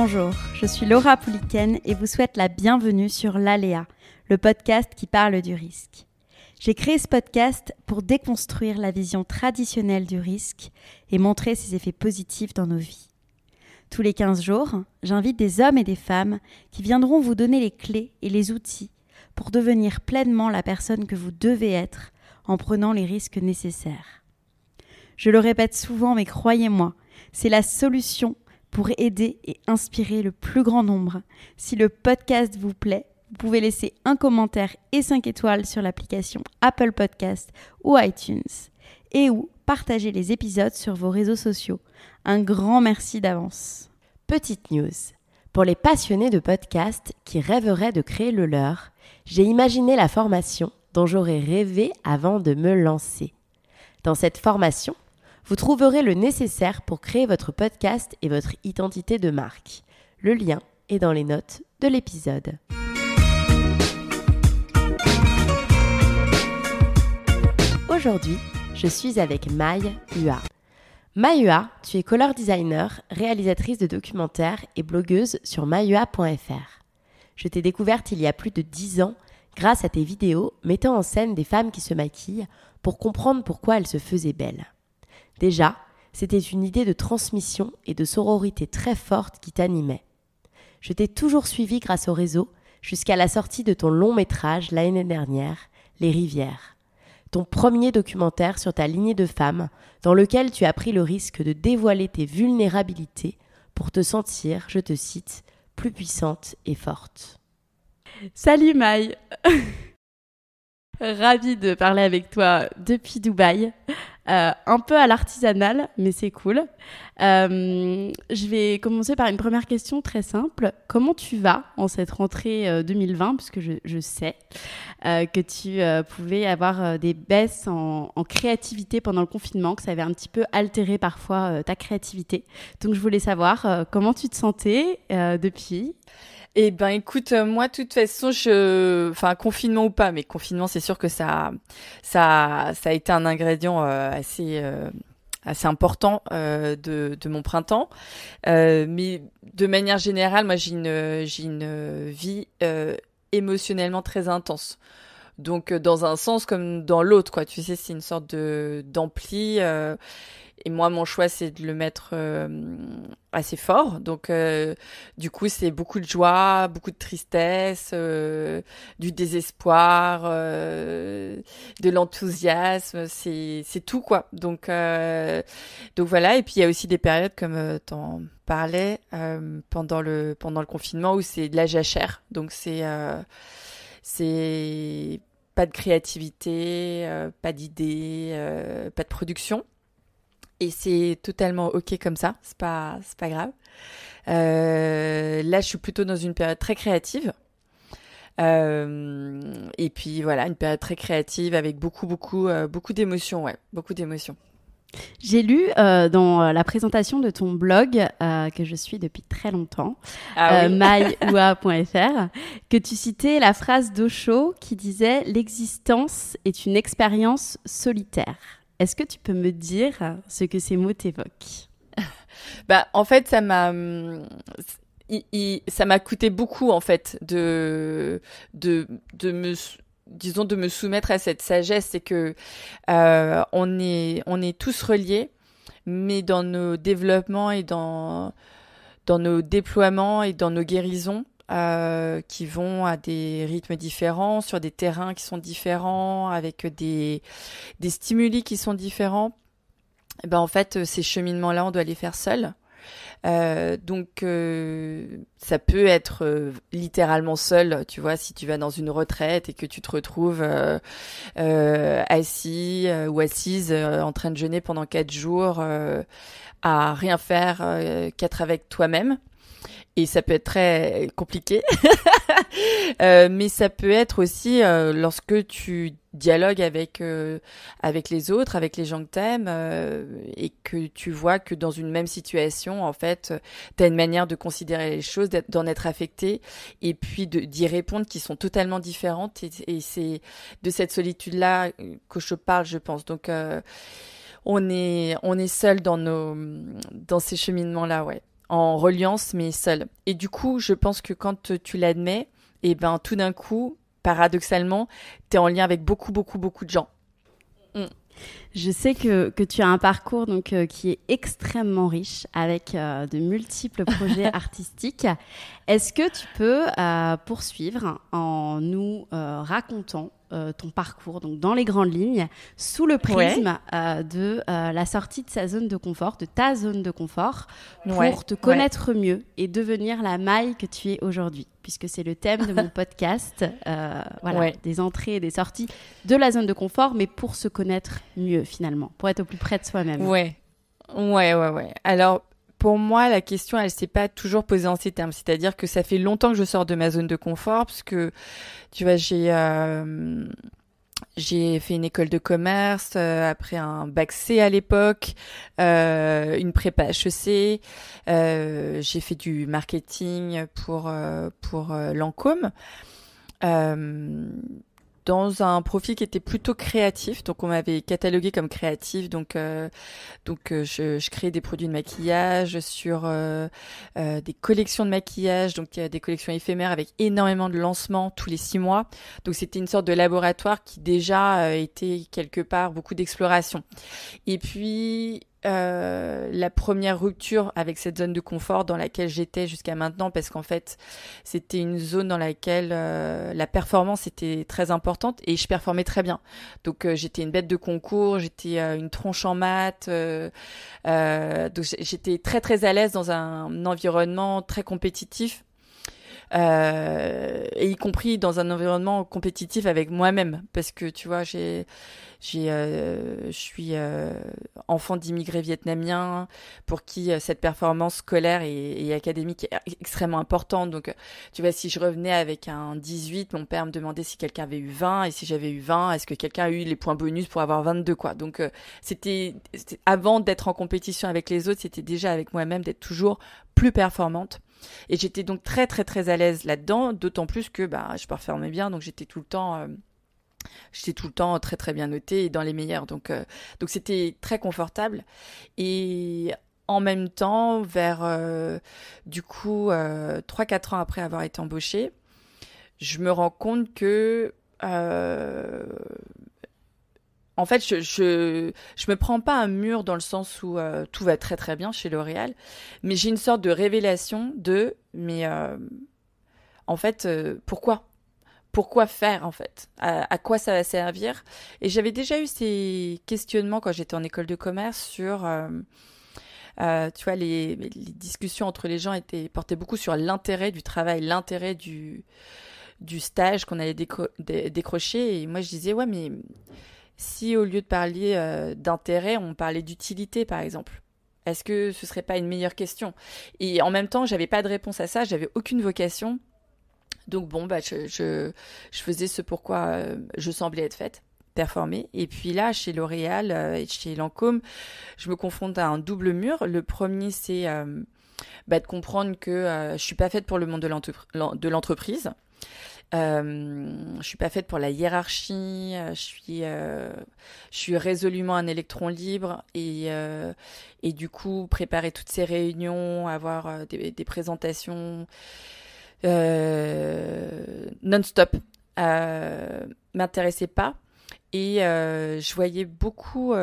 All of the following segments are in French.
Bonjour, je suis Laura Pouliken et vous souhaite la bienvenue sur l'Aléa, le podcast qui parle du risque. J'ai créé ce podcast pour déconstruire la vision traditionnelle du risque et montrer ses effets positifs dans nos vies. Tous les 15 jours, j'invite des hommes et des femmes qui viendront vous donner les clés et les outils pour devenir pleinement la personne que vous devez être en prenant les risques nécessaires. Je le répète souvent, mais croyez-moi, c'est la solution pour aider et inspirer le plus grand nombre. Si le podcast vous plaît, vous pouvez laisser un commentaire et 5 étoiles sur l'application Apple Podcast ou iTunes et ou partager les épisodes sur vos réseaux sociaux. Un grand merci d'avance. Petite news. Pour les passionnés de podcasts qui rêveraient de créer le leur, j'ai imaginé la formation dont j'aurais rêvé avant de me lancer. Dans cette formation, vous trouverez le nécessaire pour créer votre podcast et votre identité de marque. Le lien est dans les notes de l'épisode. Aujourd'hui, je suis avec Maï Hua. Maï Hua, tu es color designer, réalisatrice de documentaires et blogueuse sur maïhua.fr. Je t'ai découverte il y a plus de 10 ans grâce à tes vidéos mettant en scène des femmes qui se maquillent pour comprendre pourquoi elles se faisaient belles. Déjà, c'était une idée de transmission et de sororité très forte qui t'animait. Je t'ai toujours suivi grâce au réseau jusqu'à la sortie de ton long métrage l'année dernière, Les Rivières. Ton premier documentaire sur ta lignée de femmes dans lequel tu as pris le risque de dévoiler tes vulnérabilités pour te sentir, je te cite, plus puissante et forte. Salut Maï. Ravie de parler avec toi depuis Dubaï. Un peu à l'artisanal, mais c'est cool. Je vais commencer par une première question très simple. Comment tu vas en cette rentrée 2020 ? Puisque je sais que tu pouvais avoir des baisses en créativité pendant le confinement, que ça avait un petit peu altéré parfois ta créativité. Donc je voulais savoir comment tu te sentais depuis. Eh ben, écoute, moi, de toute façon, confinement ou pas, mais confinement, c'est sûr que ça a été un ingrédient assez important de mon printemps. Mais de manière générale, moi, j'ai une vie émotionnellement très intense. Donc, dans un sens comme dans l'autre, quoi. Tu sais, c'est une sorte d'ampli. Et moi, mon choix, c'est de le mettre assez fort. Donc, du coup, c'est beaucoup de joie, beaucoup de tristesse, du désespoir, de l'enthousiasme. C'est tout, quoi. Donc voilà. Et puis, il y a aussi des périodes, comme t'en parlais, pendant le confinement, où c'est de la jachère. Donc, c'est pas de créativité, pas d'idées, pas de production. Et c'est totalement ok comme ça, c'est pas grave. Là, je suis plutôt dans une période très créative. Et puis voilà, une période très créative avec beaucoup d'émotions, ouais, beaucoup d'émotions. J'ai lu dans la présentation de ton blog, que je suis depuis très longtemps, maïhua.fr, que tu citais la phrase d'Osho qui disait « L'existence est une expérience solitaire ». Est-ce que tu peux me dire ce que ces mots t'évoquent ? En fait, ça m'a coûté beaucoup, en fait, de me soumettre à cette sagesse. C'est que on est tous reliés, mais dans nos développements et dans nos déploiements et dans nos guérisons, qui vont à des rythmes différents, sur des terrains qui sont différents, avec des stimuli qui sont différents. Et en fait, ces cheminements-là, on doit les faire seuls. Donc, ça peut être littéralement seul, tu vois, si tu vas dans une retraite et que tu te retrouves assis ou assise en train de jeûner pendant 4 jours à rien faire qu'être avec toi-même. Et ça peut être très compliqué, mais ça peut être aussi lorsque tu dialogues avec les autres, avec les gens que t'aimes, et que tu vois que dans une même situation, en fait, t'as une manière de considérer les choses, d'en être affecté, et puis d'y répondre qui sont totalement différentes. Et c'est de cette solitude-là que je parle, je pense. Donc on est seul dans ces cheminements-là, ouais. en reliance, mais seule. Et du coup, je pense que quand tu l'admets, et ben tout d'un coup, paradoxalement, tu es en lien avec beaucoup, beaucoup, beaucoup de gens. Je sais que tu as un parcours donc, qui est extrêmement riche avec de multiples projets artistiques. Est-ce que tu peux poursuivre en nous racontant ton parcours donc dans les grandes lignes sous le prisme de la sortie de sa zone de confort, de ta zone de confort pour te connaître mieux et devenir la Maï que tu es aujourd'hui, puisque c'est le thème de mon podcast, des entrées et des sorties de la zone de confort, mais pour se connaître mieux finalement, pour être au plus près de soi-même. Ouais. Alors, pour moi, la question, elle s'est pas toujours posée en ces termes. C'est-à-dire que ça fait longtemps que je sors de ma zone de confort, parce que, tu vois, j'ai fait une école de commerce, après un bac C à l'époque, une prépa HEC, j'ai fait du marketing pour Lancôme. Dans un profil qui était plutôt créatif, donc on m'avait catalogué comme créatif, donc je créais des produits de maquillage sur des collections de maquillage, donc des collections éphémères avec énormément de lancements tous les 6 mois. Donc c'était une sorte de laboratoire qui déjà était quelque part beaucoup d'exploration. Et puis la première rupture avec cette zone de confort dans laquelle j'étais jusqu'à maintenant, parce qu'en fait c'était une zone dans laquelle la performance était très importante et je performais très bien. Donc j'étais une bête de concours, j'étais une tronche en maths, donc j'étais très très à l'aise dans un environnement très compétitif. Et y compris dans un environnement compétitif avec moi-même, parce que tu vois, je suis enfant d'immigrés vietnamiens pour qui cette performance scolaire et académique est extrêmement importante. Donc tu vois, si je revenais avec un 18, mon père me demandait si quelqu'un avait eu 20, et si j'avais eu 20, est-ce que quelqu'un a eu les points bonus pour avoir 22, quoi. Donc c'était avant d'être en compétition avec les autres, c'était déjà avec moi-même d'être toujours plus performante. Et j'étais donc très très très à l'aise là-dedans, d'autant plus que je performais bien, donc j'étais tout le temps très très bien notée et dans les meilleurs, donc c'était très confortable. Et en même temps, vers 3-4 ans après avoir été embauchée, je me rends compte que en fait, je me prends pas un mur dans le sens où tout va très très bien chez L'Oréal, mais j'ai une sorte de révélation en fait, pourquoi faire en fait, à quoi ça va servir. Et j'avais déjà eu ces questionnements quand j'étais en école de commerce sur tu vois, les discussions entre les gens portaient beaucoup sur l'intérêt du travail, l'intérêt du stage qu'on allait décrocher. Et moi je disais ouais, mais si au lieu de parler d'intérêt, on parlait d'utilité, par exemple, est-ce que ce serait pas une meilleure question? Et en même temps, j'avais pas de réponse à ça, j'avais aucune vocation. Donc bon, je faisais ce pourquoi je semblais être faite, performer. Et puis là, chez L'Oréal et chez Lancôme, je me confronte à un double mur. Le premier, c'est de comprendre que je suis pas faite pour le monde de l'entreprise. Je suis pas faite pour la hiérarchie. Je suis résolument un électron libre et du coup préparer toutes ces réunions, avoir des présentations non-stop m'intéressait pas. Et je voyais beaucoup,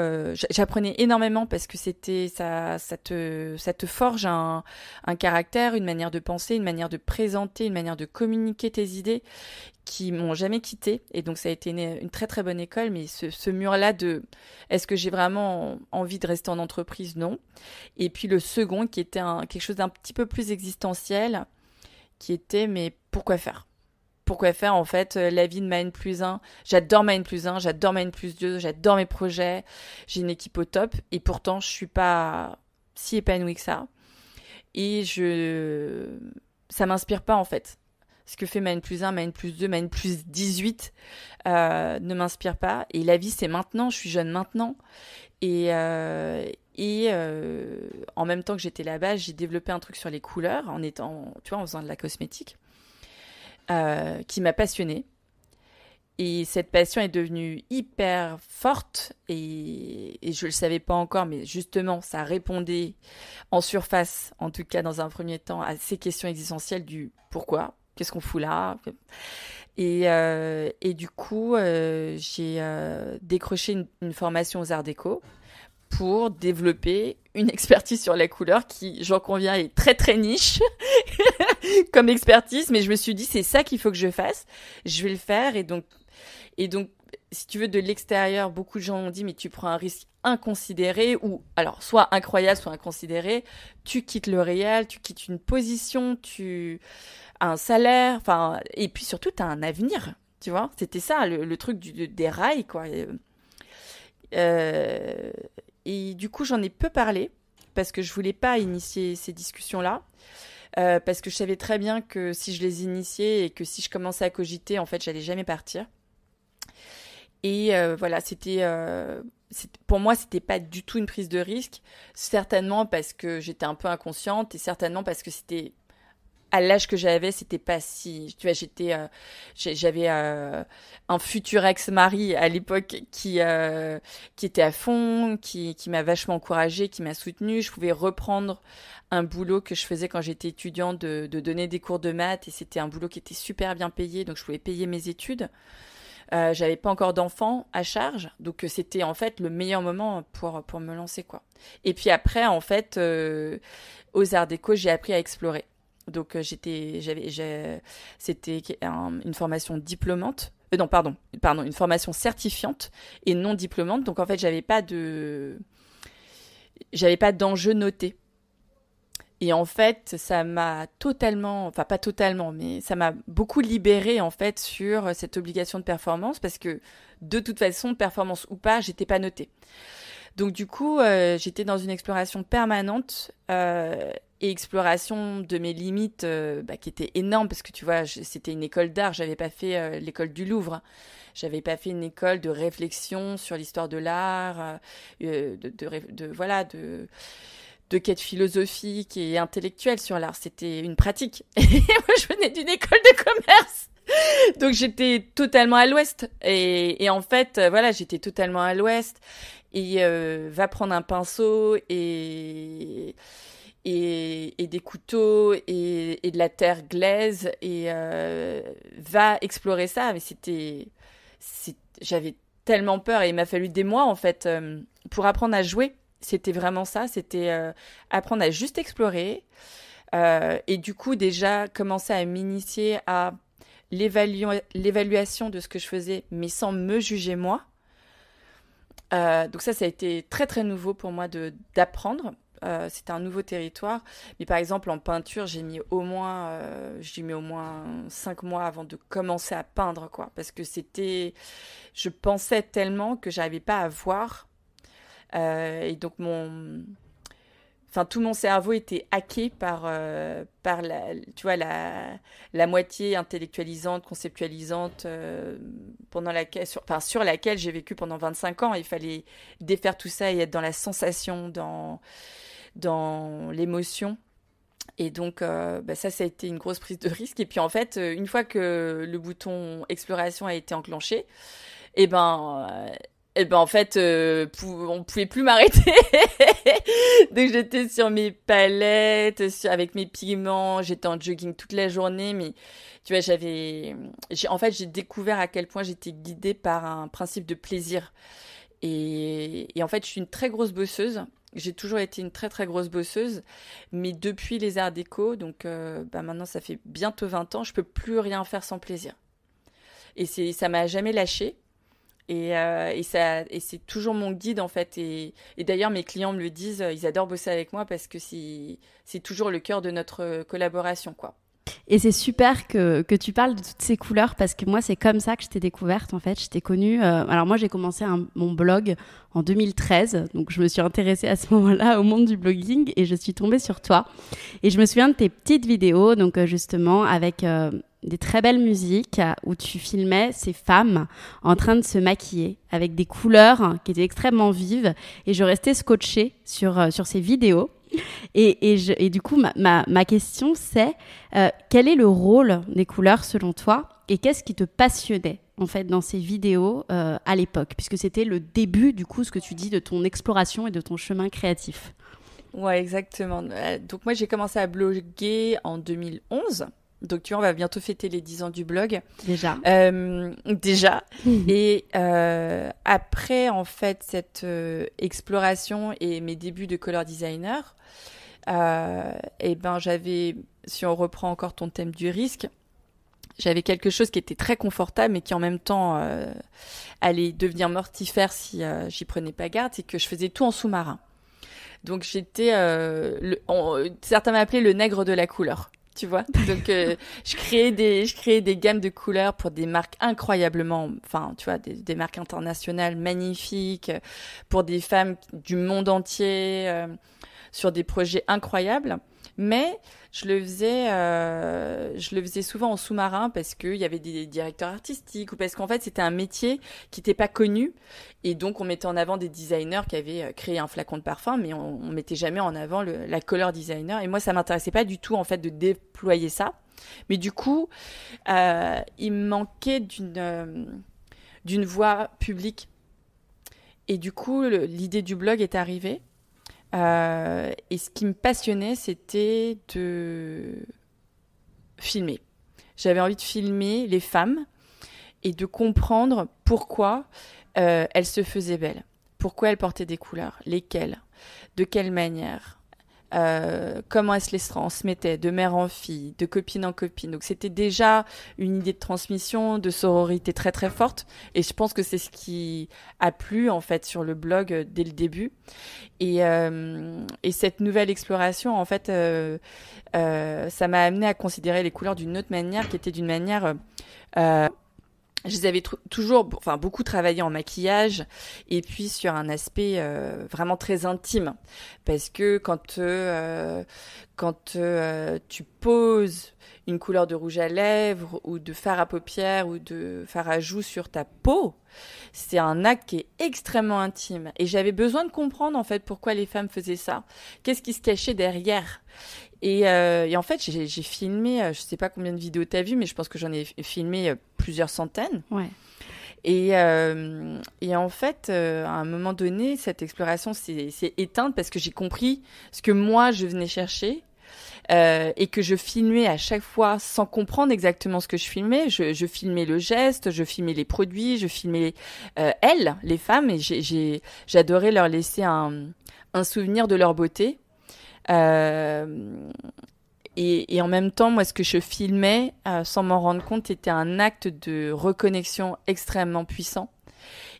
j'apprenais énormément parce que ça te forge un caractère, une manière de penser, une manière de présenter, une manière de communiquer tes idées qui m'ont jamais quitté. Et donc ça a été une très très bonne école, mais ce mur-là de est-ce que j'ai vraiment envie de rester en entreprise? Non. Et puis le second qui était quelque chose d'un petit peu plus existentiel, qui était mais pourquoi faire? Pourquoi faire en fait la vie de ma N+1, j'adore ma N+1, j'adore ma N+2, j'adore mes projets, j'ai une équipe au top et pourtant je suis pas si épanouie que ça et ça m'inspire pas en fait. Ce que fait ma N+1, ma N+2, ma N+18 ne m'inspire pas et la vie c'est maintenant, je suis jeune maintenant et en même temps que j'étais là-bas, j'ai développé un truc sur les couleurs en faisant de la cosmétique. Qui m'a passionnée. Et cette passion est devenue hyper forte et je le savais pas encore, mais justement, ça répondait en surface, en tout cas dans un premier temps, à ces questions existentielles du pourquoi, qu'est-ce qu'on fout là. Et du coup, j'ai décroché une formation aux Arts Déco pour développer une expertise sur la couleur qui, j'en conviens, est très très niche comme expertise, mais je me suis dit c'est ça qu'il faut que je fasse, je vais le faire. Et donc si tu veux, de l'extérieur, beaucoup de gens ont dit mais tu prends un risque inconsidéré, ou alors soit incroyable, soit inconsidéré, tu quittes le réel, tu quittes une position, tu as un salaire, enfin, et puis surtout tu as un avenir, tu vois, c'était ça le truc des rails, quoi. Et du coup j'en ai peu parlé parce que je voulais pas initier ces discussions-là. Parce que je savais très bien que si je les initiais et que si je commençais à cogiter, en fait, j'allais jamais partir. Et voilà, pour moi, c'était pas du tout une prise de risque. Certainement parce que j'étais un peu inconsciente et certainement parce que c'était à l'âge que j'avais, c'était pas si, tu vois, j'avais un futur ex-mari à l'époque qui était à fond, qui m'a vachement encouragée, qui m'a soutenue. Je pouvais reprendre un boulot que je faisais quand j'étais étudiante de donner des cours de maths, et c'était un boulot qui était super bien payé, donc je pouvais payer mes études. J'avais pas encore d'enfants à charge, donc c'était en fait le meilleur moment pour me lancer, quoi. Et puis après, en fait, aux Arts Déco, j'ai appris à explorer. Donc c'était une formation diplômante. Non, pardon, une formation certifiante et non diplômante. Donc en fait, j'avais pas d'enjeu noté. Et en fait, ça m'a totalement, enfin pas totalement, mais ça m'a beaucoup libérée en fait sur cette obligation de performance, parce que de toute façon, performance ou pas, j'étais pas notée. Donc du coup, j'étais dans une exploration permanente et exploration de mes limites qui était énorme, parce que tu vois, c'était une école d'art, j'avais pas fait l'école du Louvre. J'avais pas fait une école de réflexion sur l'histoire de l'art, de quête philosophique et intellectuelle sur l'art. C'était une pratique. Et moi, je venais d'une école de commerce. Donc, j'étais totalement à l'ouest. Et en fait, voilà, j'étais totalement à l'ouest. Et va prendre un pinceau et des couteaux et de la terre glaise et va explorer ça. Mais j'avais tellement peur et il m'a fallu des mois, en fait, pour apprendre à jouer. C'était vraiment ça, c'était apprendre à juste explorer et du coup déjà commencer à m'initier à l'évaluation de ce que je faisais, mais sans me juger moi. Donc ça a été très très nouveau pour moi d'apprendre. C'était un nouveau territoire. Mais par exemple en peinture, j'ai mis au moins 5 mois avant de commencer à peindre, quoi, parce que je pensais tellement que j'arrivais pas à voir. Et donc tout mon cerveau était hacké par la moitié intellectualisante, conceptualisante, sur laquelle j'ai vécu pendant 25 ans. Il fallait défaire tout ça et être dans la sensation, dans l'émotion. Et donc ça a été une grosse prise de risque. Et puis en fait, une fois que le bouton exploration a été enclenché, en fait, on pouvait plus m'arrêter. Donc j'étais sur mes palettes, avec mes pigments, j'étais en jogging toute la journée, mais tu vois, j'ai découvert à quel point j'étais guidée par un principe de plaisir. Et en fait, je suis une très grosse bosseuse. J'ai toujours été une très très grosse bosseuse, mais depuis les Arts Déco, donc maintenant ça fait bientôt 20 ans, je peux plus rien faire sans plaisir. Et ça m'a jamais lâchée. Et c'est toujours mon guide, en fait. Et d'ailleurs, mes clients me le disent, ils adorent bosser avec moi parce que c'est toujours le cœur de notre collaboration, quoi. Et c'est super que tu parles de toutes ces couleurs, parce que moi, c'est comme ça que je t'ai découverte, en fait. Je t'ai connue. Alors moi, j'ai commencé mon blog en 2013, donc je me suis intéressée à ce moment-là au monde du blogging et je suis tombée sur toi. Et je me souviens de tes petites vidéos, donc justement avec des très belles musiques où tu filmais ces femmes en train de se maquiller avec des couleurs qui étaient extrêmement vives, et je restais scotchée sur ces vidéos. Et du coup, ma question, c'est quel est le rôle des couleurs selon toi, et qu'est-ce qui te passionnait en fait dans ces vidéos à l'époque, puisque c'était le début du coup, ce que tu dis, de ton exploration et de ton chemin créatif. Ouais, exactement. Donc moi, j'ai commencé à bloguer en 2011. Donc tu vois, on va bientôt fêter les 10 ans du blog. Déjà. Déjà. Et après, en fait, cette exploration et mes débuts de color designer, et ben j'avais, si on reprend encore ton thème du risque, j'avais quelque chose qui était très confortable mais qui en même temps allait devenir mortifère si j'y prenais pas garde, c'est que je faisais tout en sous-marin. Donc j'étais, certains m'appelaient le nègre de la couleur, tu vois. Donc je créais des gammes de couleurs pour des marques incroyablement, enfin tu vois, des marques internationales magnifiques, pour des femmes du monde entier, sur des projets incroyables. Mais je le faisais souvent en sous-marin parce qu'il y avait des directeurs artistiques ou parce qu'en fait, c'était un métier qui n'était pas connu. Et donc, on mettait en avant des designers qui avaient créé un flacon de parfum, mais on mettait jamais en avant la color designer. Et moi, ça m'intéressait pas du tout, en fait, de déployer ça. Mais du coup, il me manquait d'une voix publique. Et du coup, l'idée du blog est arrivée. Et ce qui me passionnait, c'était de filmer. J'avais envie de filmer les femmes et de comprendre pourquoi elles se faisaient belles, pourquoi elles portaient des couleurs, lesquelles, de quelle manière, comment elles se les transmettaient de mère en fille, de copine en copine. Donc c'était déjà une idée de transmission, de sororité très très forte. Et je pense que c'est ce qui a plu en fait sur le blog dès le début. Et cette nouvelle exploration, en fait, ça m'a amené à considérer les couleurs d'une autre manière, qui était d'une manière... je les avais toujours, enfin beaucoup travaillé en maquillage et puis sur un aspect vraiment très intime, parce que quand tu poses une couleur de rouge à lèvres ou de fard à paupières ou de fard à joues sur ta peau, c'est un acte qui est extrêmement intime. Et j'avais besoin de comprendre en fait pourquoi les femmes faisaient ça, qu'est-ce qui se cachait derrière. Et en fait, j'ai filmé, je sais pas combien de vidéos t'as vu, mais je pense que j'en ai filmé plusieurs centaines. Ouais. Et en fait, à un moment donné, cette exploration s'est éteinte parce que j'ai compris ce que moi je venais chercher. Et que je filmais à chaque fois sans comprendre exactement ce que je filmais. Je filmais le geste, je filmais les produits, je filmais elles, les femmes, et j'adorais leur laisser un souvenir de leur beauté. Et en même temps, moi, ce que je filmais, sans m'en rendre compte, était un acte de reconnexion extrêmement puissant.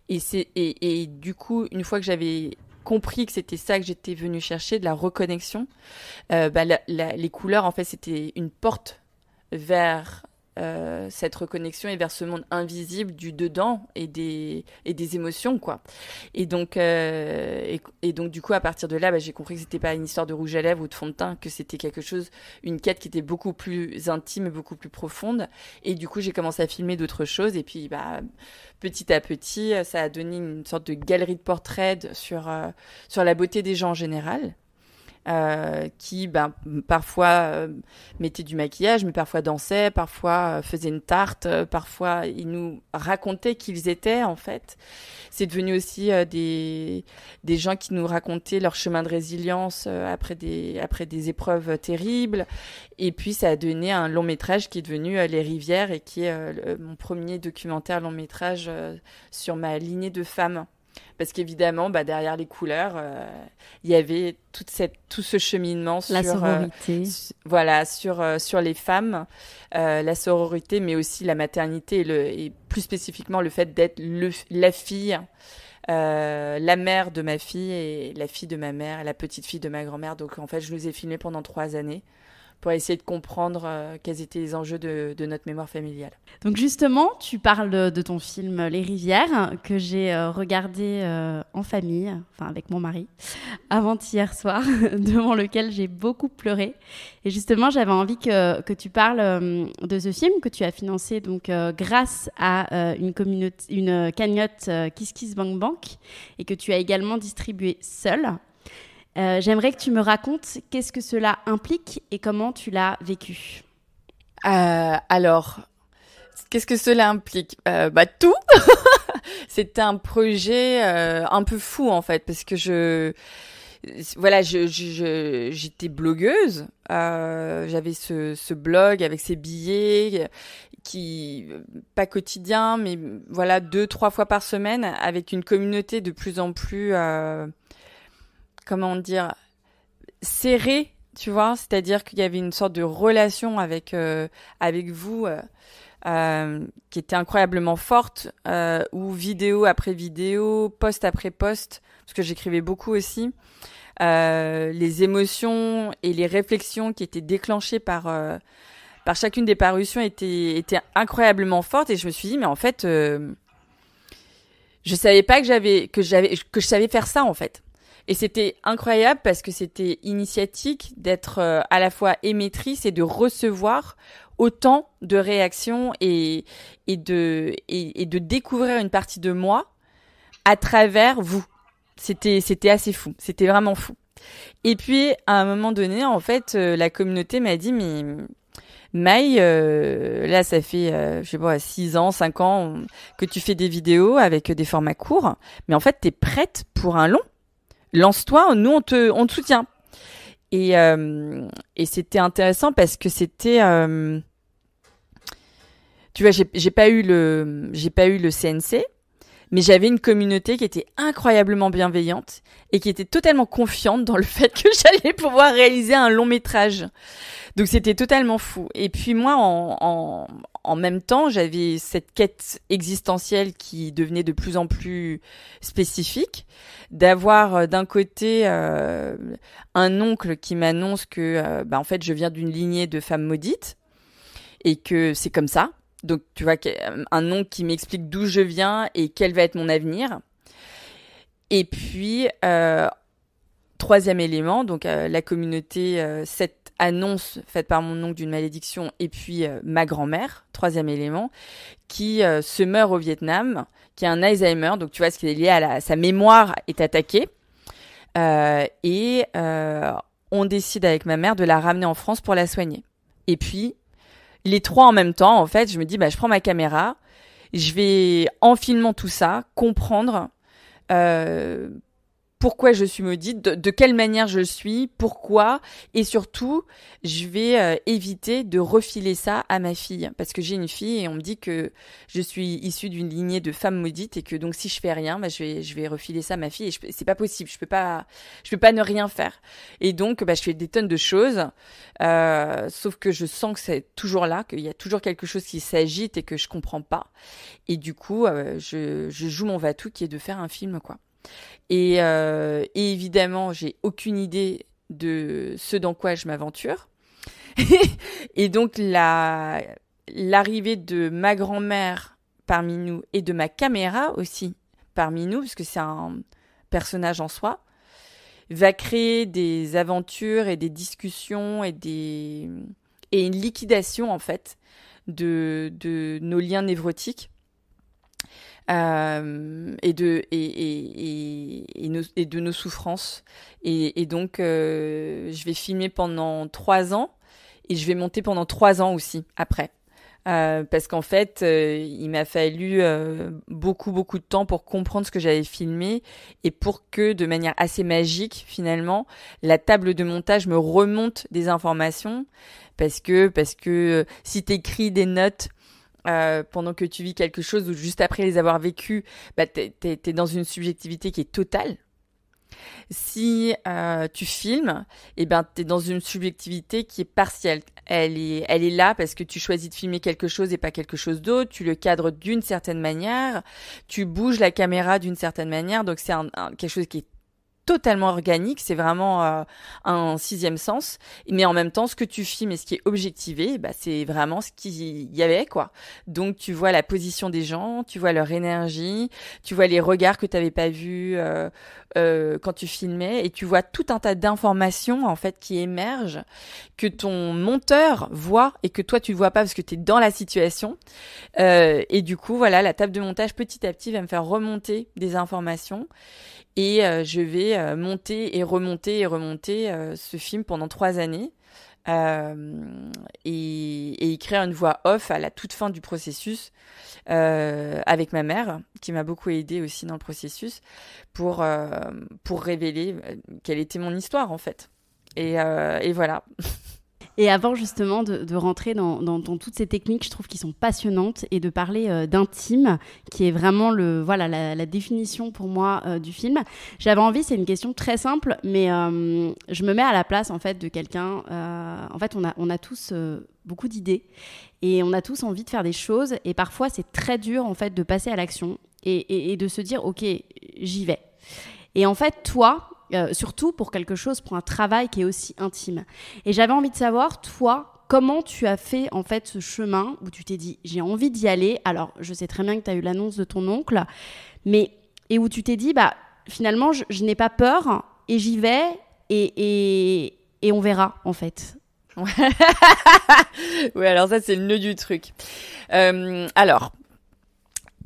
Et du coup, une fois que j'avais compris que c'était ça que j'étais venue chercher, de la reconnexion, les couleurs, en fait, c'était une porte vers cette reconnexion et vers ce monde invisible du dedans et des émotions, quoi. Et donc du coup, à partir de là, j'ai compris que c'était pas une histoire de rouge à lèvres ou de fond de teint, que c'était quelque chose, une quête qui était beaucoup plus intime et beaucoup plus profonde. Et du coup, j'ai commencé à filmer d'autres choses. Et puis, petit à petit, ça a donné une sorte de galerie de portraits sur la beauté des gens en général. Qui parfois mettaient du maquillage, mais parfois dansaient, parfois faisaient une tarte, parfois ils nous racontaient qui ils étaient en fait. C'est devenu aussi des gens qui nous racontaient leur chemin de résilience après des épreuves terribles. Et puis ça a donné un long métrage qui est devenu Les Rivières et qui est mon premier documentaire long métrage sur ma lignée de femmes. Parce qu'évidemment, derrière les couleurs, il y avait tout ce cheminement sur la sororité. Sur les femmes, la sororité, mais aussi la maternité et plus spécifiquement le fait d'être la fille, la mère de ma fille et la fille de ma mère et la petite fille de ma grand-mère. Donc en fait, je les ai filmés pendant 3 années pour essayer de comprendre quels étaient les enjeux de notre mémoire familiale. Donc justement, tu parles de ton film Les Rivières, que j'ai regardé en famille, enfin avec mon mari, avant-hier soir, devant lequel j'ai beaucoup pleuré. Et justement, j'avais envie que tu parles de ce film que tu as financé donc, grâce à une cagnotte Kiss Kiss Bank Bank et que tu as également distribué seule. J'aimerais que tu me racontes qu'est-ce que cela implique et comment tu l'as vécu. Alors, Qu'est-ce que cela implique? Tout. C'était un projet un peu fou en fait, parce que j'étais blogueuse. J'avais ce blog avec ces billets qui pas quotidien, mais voilà 2-3 fois par semaine, avec une communauté de plus en plus comment dire, serrée, tu vois, c'est-à-dire qu'il y avait une sorte de relation avec vous qui était incroyablement forte, où vidéo après vidéo, post après post, parce que j'écrivais beaucoup aussi, les émotions et les réflexions qui étaient déclenchées par chacune des parutions étaient incroyablement fortes, et je me suis dit mais en fait je savais pas que je savais faire ça en fait. Et c'était incroyable parce que c'était initiatique d'être à la fois émettrice et de recevoir autant de réactions et de découvrir une partie de moi à travers vous. C'était assez fou. C'était vraiment fou. Et puis, à un moment donné, en fait, la communauté m'a dit, mais Maï, là, ça fait, 6 ans, 5 ans que tu fais des vidéos avec des formats courts. Mais en fait, t'es prête pour un long. Lance-toi, nous, on te soutient. Et c'était intéressant parce que c'était... tu vois, j'ai pas eu le CNC, mais j'avais une communauté qui était incroyablement bienveillante et qui était totalement confiante dans le fait que j'allais pouvoir réaliser un long métrage. Donc c'était totalement fou. Et puis moi, en même temps, j'avais cette quête existentielle qui devenait de plus en plus spécifique, d'avoir d'un côté un oncle qui m'annonce que en fait je viens d'une lignée de femmes maudites et que c'est comme ça. Donc tu vois, un oncle qui m'explique d'où je viens et quel va être mon avenir. Et puis troisième élément, donc la communauté, cette annonce faite par mon oncle d'une malédiction, et puis ma grand-mère, troisième élément, qui se meurt au Vietnam, qui a un Alzheimer, donc tu vois, ce qui est lié à sa mémoire est attaquée, et on décide avec ma mère de la ramener en France pour la soigner. Et puis les trois en même temps, en fait, je me dis, je prends ma caméra, je vais, en filmant tout ça, comprendre pourquoi je suis maudite, de quelle manière je suis, pourquoi, et surtout, je vais éviter de refiler ça à ma fille, parce que j'ai une fille et on me dit que je suis issue d'une lignée de femmes maudites et que donc si je fais rien, je vais refiler ça à ma fille et c'est pas possible, je peux pas ne rien faire. Et donc, je fais des tonnes de choses, sauf que je sens que c'est toujours là, qu'il y a toujours quelque chose qui s'agite et que je comprends pas. Et du coup, je joue mon va-tout qui est de faire un film, quoi. Et évidemment, j'ai aucune idée de ce dans quoi je m'aventure. Et donc, l'arrivée de ma grand-mère parmi nous et de ma caméra aussi parmi nous, parce que c'est un personnage en soi, va créer des aventures et des discussions et une liquidation, en fait, de nos liens névrotiques. Et de nos souffrances. Et donc, je vais filmer pendant 3 ans et je vais monter pendant 3 ans aussi après. Parce qu'en fait, il m'a fallu beaucoup de temps pour comprendre ce que j'avais filmé et pour que, de manière assez magique, finalement, la table de montage me remonte des informations. Parce que si t'écris des notes pendant que tu vis quelque chose ou juste après les avoir vécues, t'es dans une subjectivité qui est totale. Si tu filmes, t'es dans une subjectivité qui est partielle. Elle est là parce que tu choisis de filmer quelque chose et pas quelque chose d'autre. Tu le cadres d'une certaine manière. Tu bouges la caméra d'une certaine manière. Donc c'est quelque chose qui est totalement organique, c'est vraiment un sixième sens, mais en même temps ce que tu filmes et ce qui est objectivé, c'est vraiment ce qu'il y avait, quoi. Donc tu vois la position des gens, tu vois leur énergie, tu vois les regards que tu n'avais pas vus quand tu filmais, et tu vois tout un tas d'informations en fait qui émergent, que ton monteur voit et que toi tu ne vois pas parce que tu es dans la situation, et du coup voilà, la table de montage petit à petit va me faire remonter des informations. Et je vais monter et remonter ce film pendant 3 années. et écrire une voix off à la toute fin du processus avec ma mère, qui m'a beaucoup aidée aussi dans le processus, pour révéler quelle était mon histoire en fait. Et voilà. Et avant justement de rentrer dans toutes ces techniques, je trouve qu'ils sont passionnantes, et de parler d'intime, qui est vraiment la définition pour moi du film. J'avais envie, c'est une question très simple, mais je me mets à la place en fait de quelqu'un. En fait, on a tous beaucoup d'idées, et on a tous envie de faire des choses, et parfois c'est très dur en fait de passer à l'action et de se dire ok, j'y vais. Et en fait, toi, surtout pour quelque chose, pour un travail qui est aussi intime. Et j'avais envie de savoir, toi, comment tu as fait en fait ce chemin où tu t'es dit j'ai envie d'y aller. Alors, je sais très bien que tu as eu l'annonce de ton oncle, et où tu t'es dit finalement je n'ai pas peur et j'y vais et on verra en fait. Oui, alors ça c'est le nœud du truc. Alors,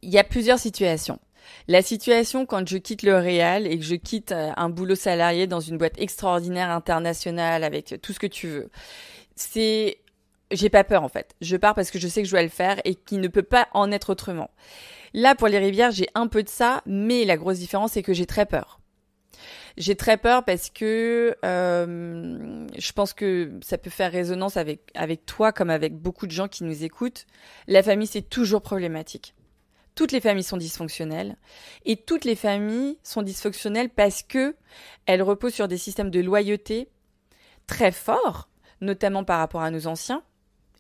il y a plusieurs situations. La situation quand je quitte le réal et que je quitte un boulot salarié dans une boîte extraordinaire internationale avec tout ce que tu veux, j'ai pas peur en fait. Je pars parce que je sais que je dois le faire et qu'il ne peut pas en être autrement. Là, pour les rivières, j'ai un peu de ça, mais la grosse différence, c'est que j'ai très peur. J'ai très peur parce que je pense que ça peut faire résonance avec toi comme avec beaucoup de gens qui nous écoutent. La famille, c'est toujours problématique. Toutes les familles sont dysfonctionnelles, et toutes les familles sont dysfonctionnelles parce que elles reposent sur des systèmes de loyauté très forts, notamment par rapport à nos anciens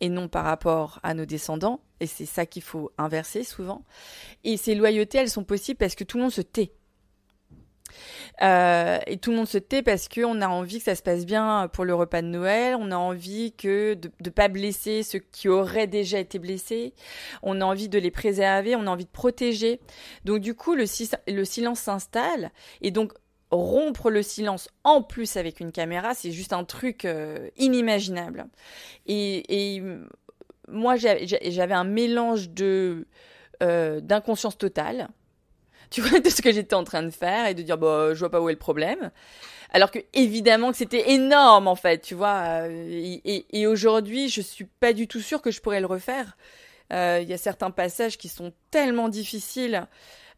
et non par rapport à nos descendants, et c'est ça qu'il faut inverser souvent. Et ces loyautés, elles sont possibles parce que tout le monde se tait. Et tout le monde se tait parce qu'on a envie que ça se passe bien pour le repas de Noël, on a envie de pas blesser ceux qui auraient déjà été blessés, on a envie de les préserver, on a envie de protéger. Donc du coup, le silence s'installe, et donc rompre le silence en plus avec une caméra, c'est juste un truc inimaginable. Et moi, j'avais un mélange d'inconscience totale, tu vois, de ce que j'étais en train de faire, et de dire je vois pas où est le problème, alors que évidemment que c'était énorme en fait, tu vois, et aujourd'hui je suis pas du tout sûre que je pourrais le refaire. Il y a certains passages qui sont tellement difficiles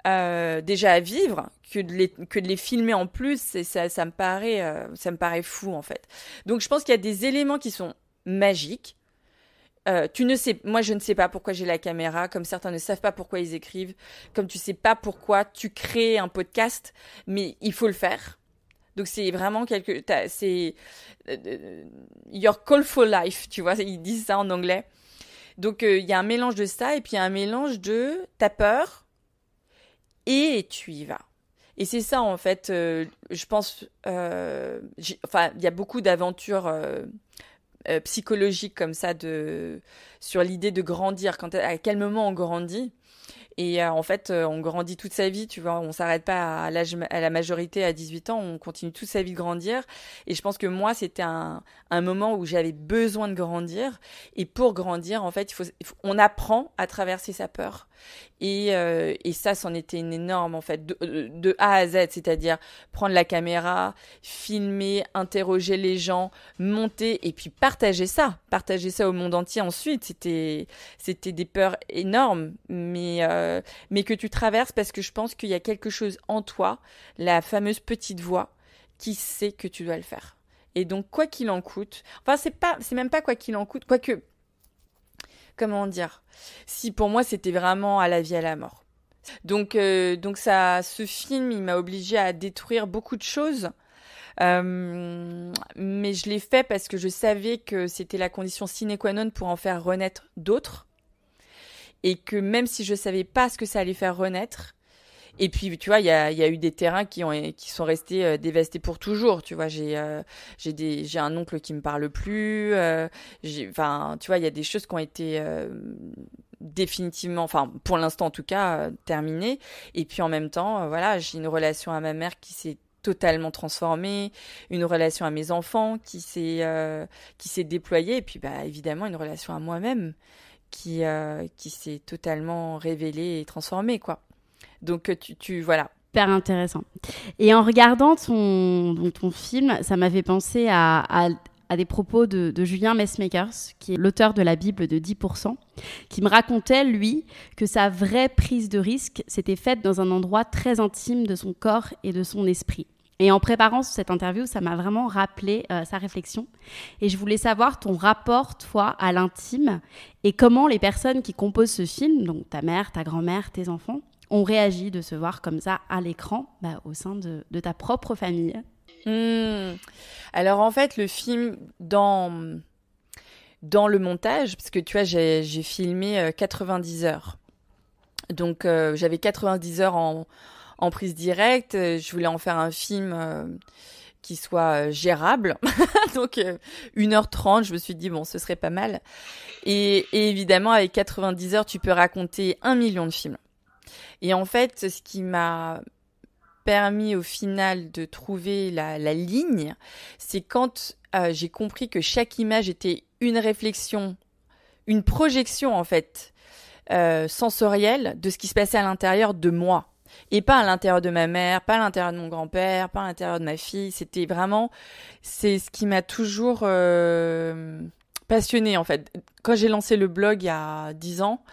déjà à vivre que de les filmer en plus, ça me paraît fou en fait. Donc je pense qu'il y a des éléments qui sont magiques. Moi je ne sais pas pourquoi j'ai la caméra, comme certains ne savent pas pourquoi ils écrivent, comme tu sais pas pourquoi tu crées un podcast, mais il faut le faire. Donc c'est vraiment c'est your call for life, tu vois, ils disent ça en anglais. Donc il y a un mélange de ça, et puis il y a un mélange de t'as peur et tu y vas. Et c'est ça en fait, je pense, il y a beaucoup d'aventures psychologique comme ça sur l'idée de grandir, à quel moment on grandit. Et en fait, on grandit toute sa vie, tu vois, on s'arrête pas à la majorité à 18 ans, on continue toute sa vie de grandir. Et je pense que moi, c'était un moment où j'avais besoin de grandir. Et pour grandir, en fait, on apprend à traverser sa peur. Et ça, c'en était une énorme, en fait, de A à Z, c'est-à-dire prendre la caméra, filmer, interroger les gens, monter, et puis partager ça au monde entier ensuite. C'était des peurs énormes, mais que tu traverses parce que je pense qu'il y a quelque chose en toi, la fameuse petite voix, qui sait que tu dois le faire. Et donc, quoi qu'il en coûte, enfin, c'est même pas quoi qu'il en coûte, quoique, comment dire, si pour moi c'était vraiment à la vie, à la mort. Donc ce film, il m'a obligée à détruire beaucoup de choses, mais je l'ai fait parce que je savais que c'était la condition sine qua non pour en faire renaître d'autres, et que même si je savais pas ce que ça allait faire renaître, et puis tu vois, il y a eu des terrains qui sont restés dévastés pour toujours, tu vois. J'ai un oncle qui me parle plus, tu vois, il y a des choses qui ont été définitivement, enfin pour l'instant en tout cas, terminées. Et puis en même temps, voilà, j'ai une relation à ma mère qui s'est totalement transformée, une relation à mes enfants qui s'est déployée, et puis évidemment une relation à moi-même qui s'est totalement révélée et transformée, quoi. Donc voilà. Super intéressant. Et en regardant ton film, ça m'a fait penser à à des propos de Julien Messmakers, qui est l'auteur de la Bible de 10%, qui me racontait, lui, que sa vraie prise de risque s'était faite dans un endroit très intime de son corps et de son esprit. Et en préparant cette interview, ça m'a vraiment rappelé sa réflexion. Et je voulais savoir ton rapport, toi, à l'intime et comment les personnes qui composent ce film, donc ta mère, ta grand-mère, tes enfants, ont réagi de se voir comme ça à l'écran, au sein de ta propre famille. Alors en fait, le film, dans le montage, parce que tu vois, j'ai filmé 90 heures. Donc j'avais 90 heures en prise directe. Je voulais en faire un film qui soit gérable. Donc 1h30, je me suis dit, bon, ce serait pas mal. Et évidemment, avec 90 heures, tu peux raconter 1 million de films. Et en fait, ce qui m'a permis au final de trouver la ligne, c'est quand j'ai compris que chaque image était une réflexion, une projection en fait, sensorielle de ce qui se passait à l'intérieur de moi. Et pas à l'intérieur de ma mère, pas à l'intérieur de mon grand-père, pas à l'intérieur de ma fille. C'était vraiment, c'est ce qui m'a toujours passionnée en fait. Quand j'ai lancé le blog il y a 10 ans,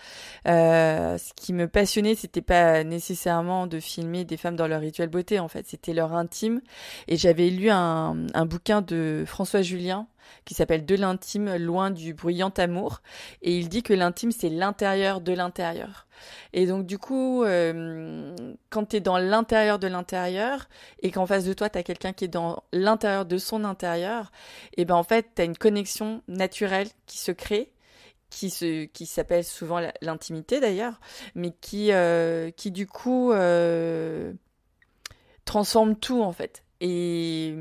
ce qui me passionnait, c'était pas nécessairement de filmer des femmes dans leur rituel beauté en fait, c'était leur intime. Et j'avais lu un bouquin de François Julien qui s'appelle De l'intime, loin du bruyant amour. Et il dit que l'intime, c'est l'intérieur de l'intérieur. Et donc, du coup, quand t'es dans l'intérieur de l'intérieur et qu'en face de toi, t'as quelqu'un qui est dans l'intérieur de son intérieur, et ben, en fait, t'as une connexion naturelle qui se crée, qui s'appelle souvent l'intimité d'ailleurs, mais qui du coup, transforme tout, en fait. Et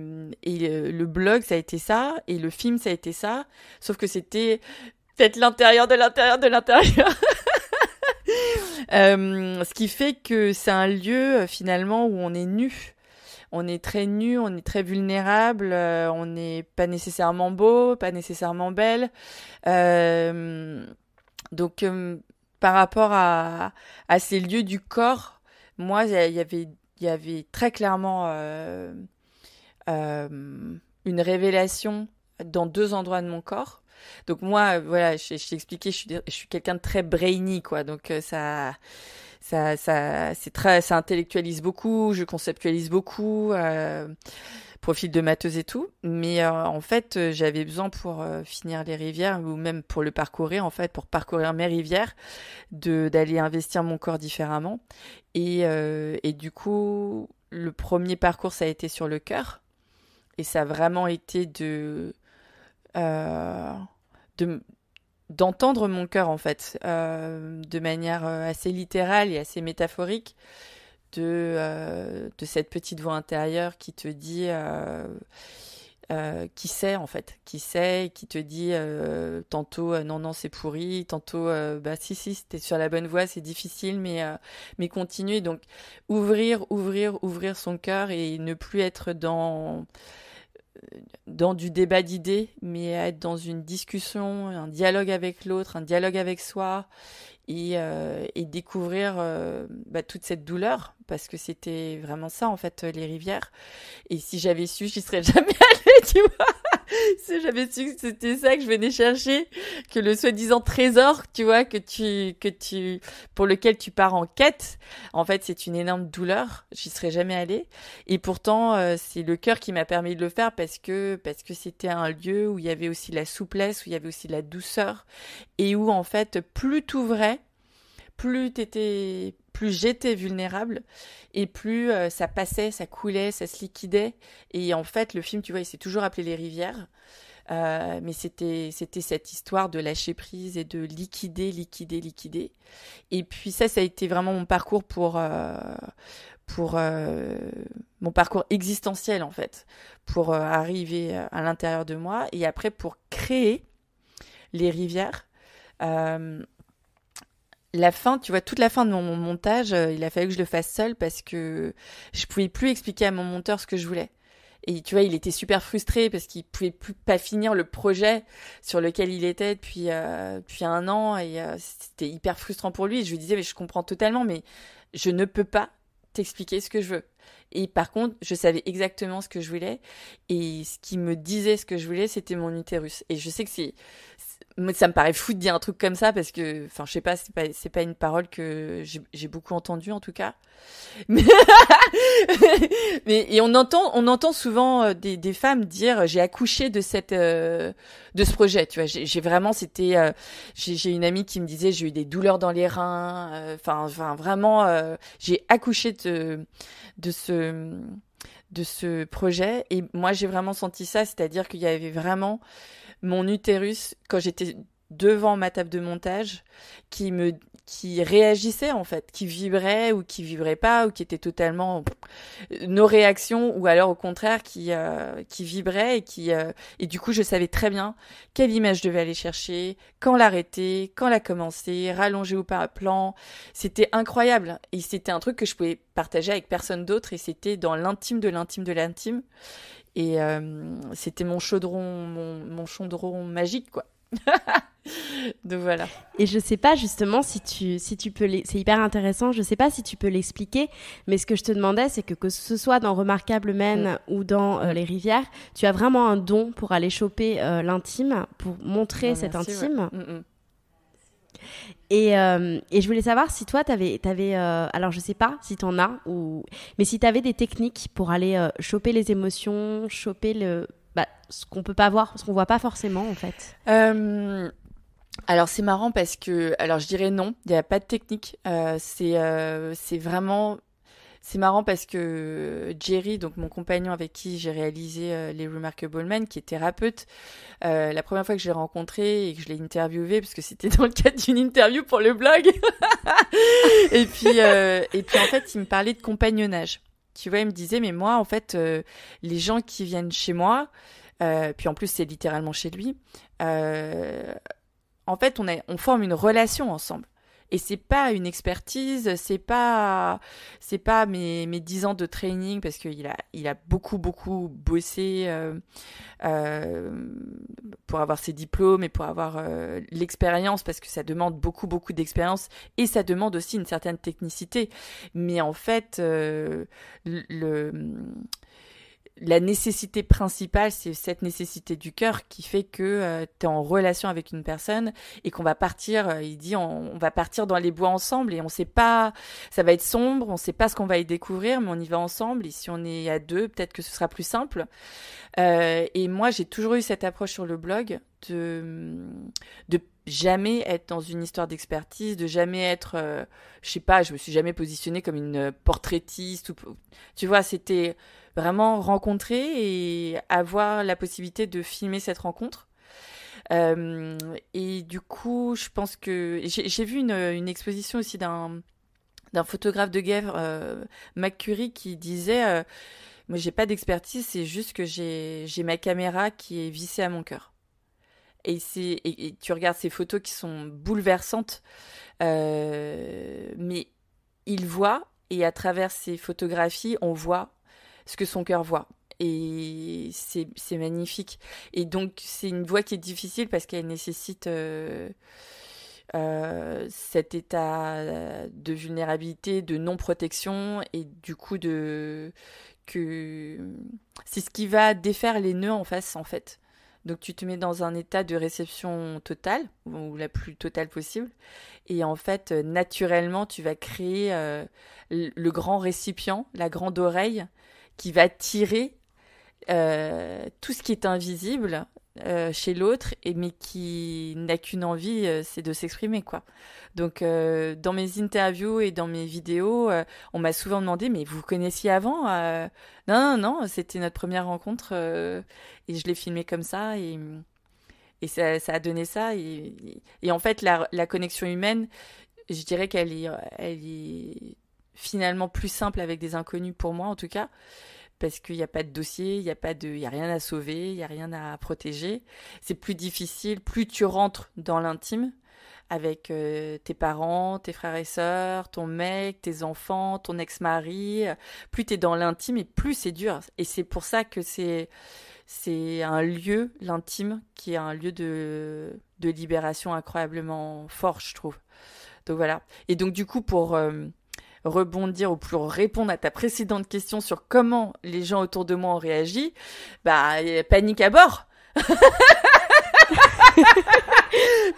le blog, ça a été ça, et le film, ça a été ça, sauf que c'était peut-être l'intérieur de l'intérieur de l'intérieur. Ce qui fait que c'est un lieu, finalement, où on est nu. On est très nu, on est très vulnérable, on n'est pas nécessairement beau, pas nécessairement belle. Donc, par rapport à ces lieux du corps, moi, il y avait très clairement une révélation dans 2 endroits de mon corps. Donc moi, voilà, je t'ai expliqué, je suis quelqu'un de très brainy, quoi. Donc ça intellectualise beaucoup, je conceptualise beaucoup, profil de matheuse et tout. Mais en fait, j'avais besoin pour finir les rivières ou même pour le parcourir, en fait, pour parcourir mes rivières, d'aller investir mon corps différemment. Et du coup, le premier parcours, ça a été sur le cœur. Et ça a vraiment été d'entendre mon cœur, en fait, de manière assez littérale et assez métaphorique, de cette petite voix intérieure qui te dit, qui sait, en fait, qui te dit tantôt non, c'est pourri, tantôt si, t'es sur la bonne voie, c'est difficile, mais continue. Donc ouvrir son cœur et ne plus être dans du débat d'idées, mais être dans une discussion, un dialogue avec l'autre, un dialogue avec soi, et découvrir toute cette douleur, parce que c'était vraiment ça, en fait, les rivières. Et si j'avais su, j'y serais jamais allée, tu vois. Si j'avais su que c'était ça que je venais chercher, que le soi-disant trésor, tu vois, pour lequel tu pars en quête, en fait, c'est une énorme douleur. J'y serais jamais allée. Et pourtant, c'est le cœur qui m'a permis de le faire parce que c'était un lieu où il y avait aussi la souplesse, où il y avait aussi la douceur, et où, en fait, plus t'ouvrais, plus j'étais vulnérable, et plus ça passait, ça coulait, ça se liquidait. Et en fait, le film, tu vois, il s'est toujours appelé Les Rivières, mais c'était cette histoire de lâcher prise et de liquider. Et puis ça a été vraiment mon parcours pour mon parcours existentiel, en fait, pour arriver à l'intérieur de moi, et après pour créer Les Rivières. La fin, tu vois, toute la fin de mon montage, il a fallu que je le fasse seule parce que je pouvais plus expliquer à mon monteur ce que je voulais. Et tu vois, il était super frustré parce qu'il pouvait plus pas finir le projet sur lequel il était depuis 1 an, et c'était hyper frustrant pour lui. Et je lui disais, mais je comprends totalement, mais je ne peux pas t'expliquer ce que je veux. Et par contre, je savais exactement ce que je voulais. Et ce qui me disait ce que je voulais, c'était mon utérus. Et je sais que ça me paraît fou de dire un truc comme ça parce que, enfin, je sais pas, c'est pas une parole que j'ai beaucoup entendue en tout cas. Mais, et on entend souvent des femmes dire j'ai accouché de ce projet. Tu vois, j'ai vraiment, j'ai une amie qui me disait j'ai eu des douleurs dans les reins. Enfin, vraiment, j'ai accouché de ce projet. Et moi, j'ai vraiment senti ça, c'est-à-dire qu'il y avait vraiment mon utérus, quand j'étais devant ma table de montage, qui réagissait en fait, qui vibrait ou qui vibrait pas, ou qui était totalement nos réactions, ou alors au contraire qui vibrait et du coup je savais très bien quelle image je devais aller chercher, quand l'arrêter, quand la commencer, rallonger ou pas à plan. C'était incroyable et c'était un truc que je pouvais partager avec personne d'autre et c'était dans l'intime de l'intime de l'intime. Et c'était mon chaudron magique, quoi. Donc voilà. Et je sais pas justement si tu peux c'est hyper intéressant, je sais pas si tu peux l'expliquer, mais ce que je te demandais c'est que ce soit dans Remarquable Men ou dans Les Rivières, tu as vraiment un don pour aller choper l'intime, pour montrer cet intime. Ouais. Et je voulais savoir si toi t'avais alors je sais pas si t'en as mais si t'avais des techniques pour aller choper les émotions, choper ce qu'on peut pas voir, ce qu'on voit pas forcément en fait. Alors c'est marrant parce que, alors je dirais non, il n'y a pas de technique. C'est vraiment, c'est marrant parce que Jerry, donc mon compagnon avec qui j'ai réalisé les Remarkable Men, qui est thérapeute, la première fois que je l'ai rencontré et que je l'ai interviewé, parce que c'était dans le cadre d'une interview pour le blog, et puis en fait il me parlait de compagnonnage. Tu vois, il me disait mais moi en fait les gens qui viennent chez moi, puis en plus c'est littéralement chez lui. En fait, on forme une relation ensemble. Et c'est pas une expertise, c'est pas mes 10 ans de training parce qu'il a beaucoup bossé pour avoir ses diplômes et pour avoir l'expérience parce que ça demande beaucoup d'expérience et ça demande aussi une certaine technicité. Mais en fait, la nécessité principale, c'est cette nécessité du cœur qui fait que tu es en relation avec une personne et qu'on va partir, il dit on va partir dans les bois ensemble et on sait pas, ça va être sombre, on sait pas ce qu'on va y découvrir, mais on y va ensemble et si on est à deux, peut-être que ce sera plus simple. Et moi, j'ai toujours eu cette approche sur le blog de jamais être dans une histoire d'expertise, de jamais être, je sais pas, je me suis jamais positionnée comme une portraitiste ou, tu vois, c'était vraiment rencontrer et avoir la possibilité de filmer cette rencontre. Et du coup, je pense que j'ai vu une exposition aussi d'un photographe de guerre, McCurry, qui disait moi j'ai pas d'expertise, c'est juste que j'ai ma caméra qui est vissée à mon cœur. Et tu regardes ces photos qui sont bouleversantes, mais il voit, et à travers ces photographies, on voit ce que son cœur voit. Et c'est magnifique. Et donc, c'est une voie qui est difficile parce qu'elle nécessite cet état de vulnérabilité, de non-protection, et du coup, c'est ce qui va défaire les nœuds en face, en fait. Donc tu te mets dans un état de réception totale, ou la plus totale possible, et en fait, naturellement, tu vas créer le grand récipient, la grande oreille, qui va tirer tout ce qui est invisible chez l'autre, mais qui n'a qu'une envie, c'est de s'exprimer, quoi. Donc, dans mes interviews et dans mes vidéos, on m'a souvent demandé, mais vous vous connaissiez avant Non, c'était notre première rencontre et je l'ai filmé comme ça et ça a donné ça. Et en fait, la connexion humaine, je dirais qu'elle est finalement plus simple avec des inconnus pour moi, en tout cas. Parce qu'il n'y a pas de dossier, il y a rien à sauver, il n'y a rien à protéger. C'est plus difficile, plus tu rentres dans l'intime avec tes parents, tes frères et sœurs, ton mec, tes enfants, ton ex-mari, plus tu es dans l'intime et plus c'est dur. Et c'est pour ça que c'est un lieu, l'intime, qui est un lieu de libération incroyablement fort, je trouve. Donc voilà. Et donc du coup, pour rebondir ou pour répondre à ta précédente question sur comment les gens autour de moi ont réagi, panique à bord.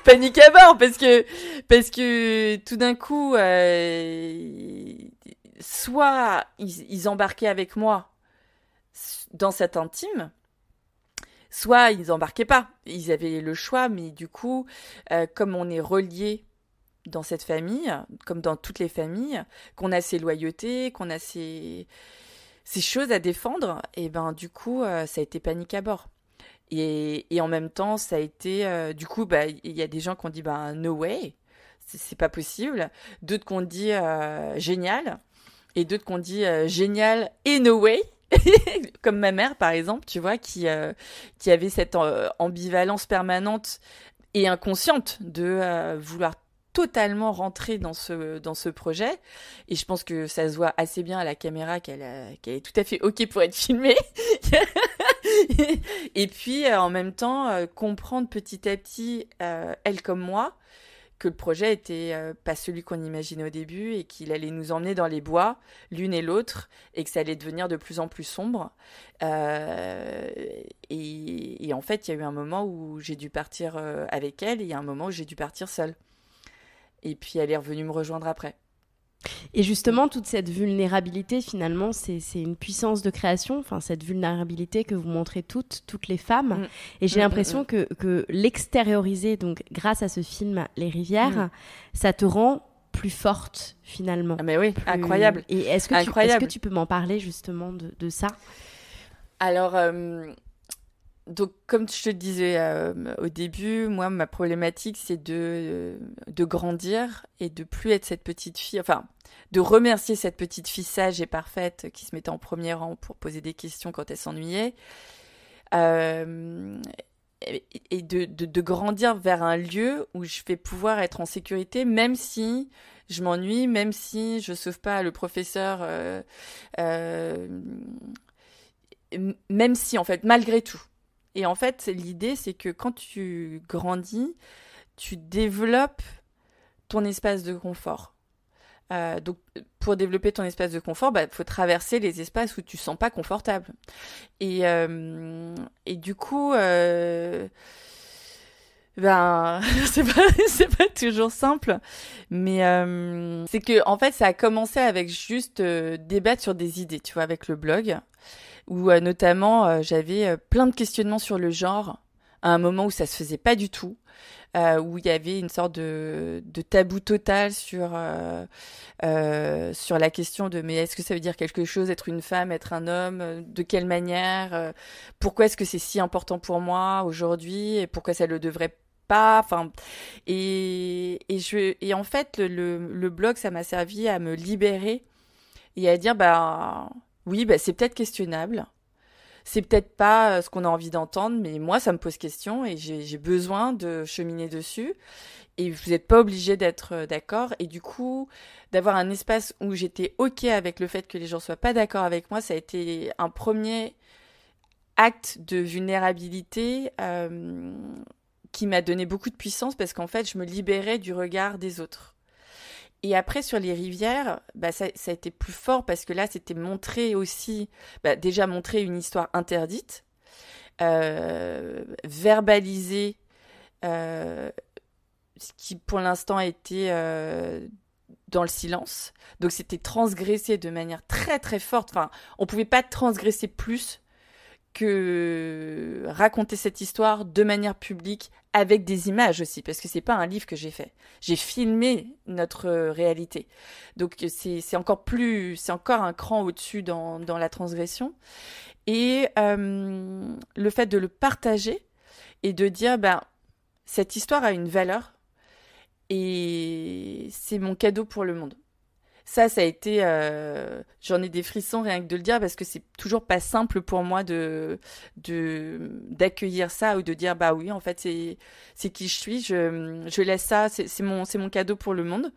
Panique à bord parce que tout d'un coup, soit ils embarquaient avec moi dans cet intime, soit ils embarquaient pas. Ils avaient le choix, mais du coup, comme on est reliés dans cette famille, comme dans toutes les familles, qu'on a ces loyautés, qu'on a ces choses à défendre, et ben du coup, ça a été panique à bord. Et en même temps, ça a été... du coup, il y a des gens qui ont dit no way, c'est pas possible. D'autres qui ont dit génial. Et d'autres qui ont dit génial et no way. Comme ma mère, par exemple, tu vois, qui avait cette ambivalence permanente et inconsciente de vouloir totalement rentrer dans ce projet. Et je pense que ça se voit assez bien à la caméra qu'elle est tout à fait OK pour être filmée. Et puis, en même temps, comprendre petit à petit, elle comme moi, que le projet était pas celui qu'on imaginait au début et qu'il allait nous emmener dans les bois, l'une et l'autre, et que ça allait devenir de plus en plus sombre. Et en fait, il y a eu un moment où j'ai dû partir avec elle et il y a un moment où j'ai dû partir seule. Et puis, elle est revenue me rejoindre après. Et justement, toute cette vulnérabilité, finalement, c'est une puissance de création, enfin, cette vulnérabilité que vous montrez toutes les femmes. Et j'ai l'impression que l'extérioriser, donc grâce à ce film Les Rivières, ça te rend plus forte, finalement. Ah mais oui, incroyable. Et est-ce que tu peux m'en parler, justement, de ça ? Alors... Donc, comme je te disais au début, moi, ma problématique, c'est de grandir et de plus être cette petite fille, enfin, de remercier cette petite fille sage et parfaite qui se mettait en premier rang pour poser des questions quand elle s'ennuyait, et de grandir vers un lieu où je vais pouvoir être en sécurité, même si je m'ennuie, même si je sauve pas le professeur, même si, en fait, malgré tout. Et en fait, l'idée, c'est que quand tu grandis, tu développes ton espace de confort. Donc, pour développer ton espace de confort, faut traverser les espaces où tu ne sens pas confortable. Et du coup, c'est pas toujours simple, mais c'est que en fait, ça a commencé avec juste débattre sur des idées, tu vois, avec le blog. Où notamment j'avais plein de questionnements sur le genre à un moment où ça se faisait pas du tout, où il y avait une sorte de tabou total sur la question de mais est-ce que ça veut dire quelque chose être une femme, être un homme, de quelle manière, pourquoi est-ce que c'est si important pour moi aujourd'hui et pourquoi ça le devrait pas, enfin et en fait le blog ça m'a servi à me libérer et à dire oui, c'est peut-être questionnable. C'est peut-être pas ce qu'on a envie d'entendre, mais moi, ça me pose question et j'ai besoin de cheminer dessus. Et vous n'êtes pas obligé d'être d'accord. Et du coup, d'avoir un espace où j'étais OK avec le fait que les gens soient pas d'accord avec moi, ça a été un premier acte de vulnérabilité qui m'a donné beaucoup de puissance parce qu'en fait, je me libérais du regard des autres. Et après, sur les rivières, ça a été plus fort parce que là, c'était montrer aussi, déjà montrer une histoire interdite, verbaliser ce qui, pour l'instant, était dans le silence. Donc, c'était transgressé de manière très, très forte. Enfin, on ne pouvait pas transgresser plus que raconter cette histoire de manière publique avec des images aussi, parce que c'est pas un livre que j'ai fait. J'ai filmé notre réalité. Donc c'est encore un cran au-dessus dans la transgression. Et le fait de le partager et de dire, cette histoire a une valeur et c'est mon cadeau pour le monde. Ça a été... j'en ai des frissons rien que de le dire parce que c'est toujours pas simple pour moi d'accueillir ça ou de dire oui, en fait, c'est qui je suis. Je laisse ça, c'est mon cadeau pour le monde.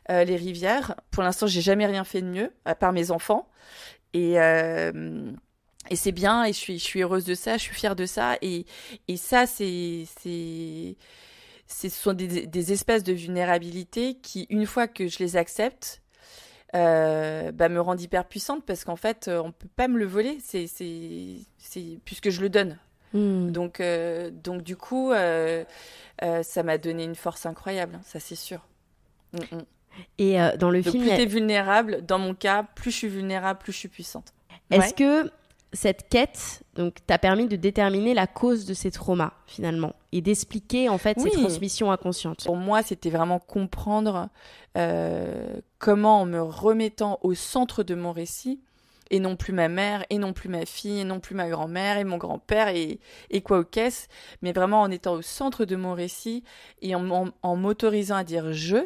Les rivières, pour l'instant, j'ai jamais rien fait de mieux, à part mes enfants. Et c'est bien et je suis heureuse de ça, je suis fière de ça. Et ça, ce sont des espaces de vulnérabilité qui, une fois que je les accepte, me rend hyper puissante parce qu'en fait, on peut pas me le voler, c'est puisque je le donne. Donc du coup, ça m'a donné une force incroyable, hein, ça c'est sûr. Et dans le donc, film, plus t'es vulnérable, dans mon cas, plus je suis vulnérable, plus je suis puissante. Est-ce que cette quête t'a permis de déterminer la cause de ces traumas finalement et d'expliquer en fait ces transmissions inconscientes? Pour moi, c'était vraiment comprendre comment, en me remettant au centre de mon récit, et non plus ma mère, et non plus ma fille, et non plus ma grand-mère, et mon grand-père, et quoi au caisse, mais vraiment en étant au centre de mon récit et en m'autorisant à dire « je »,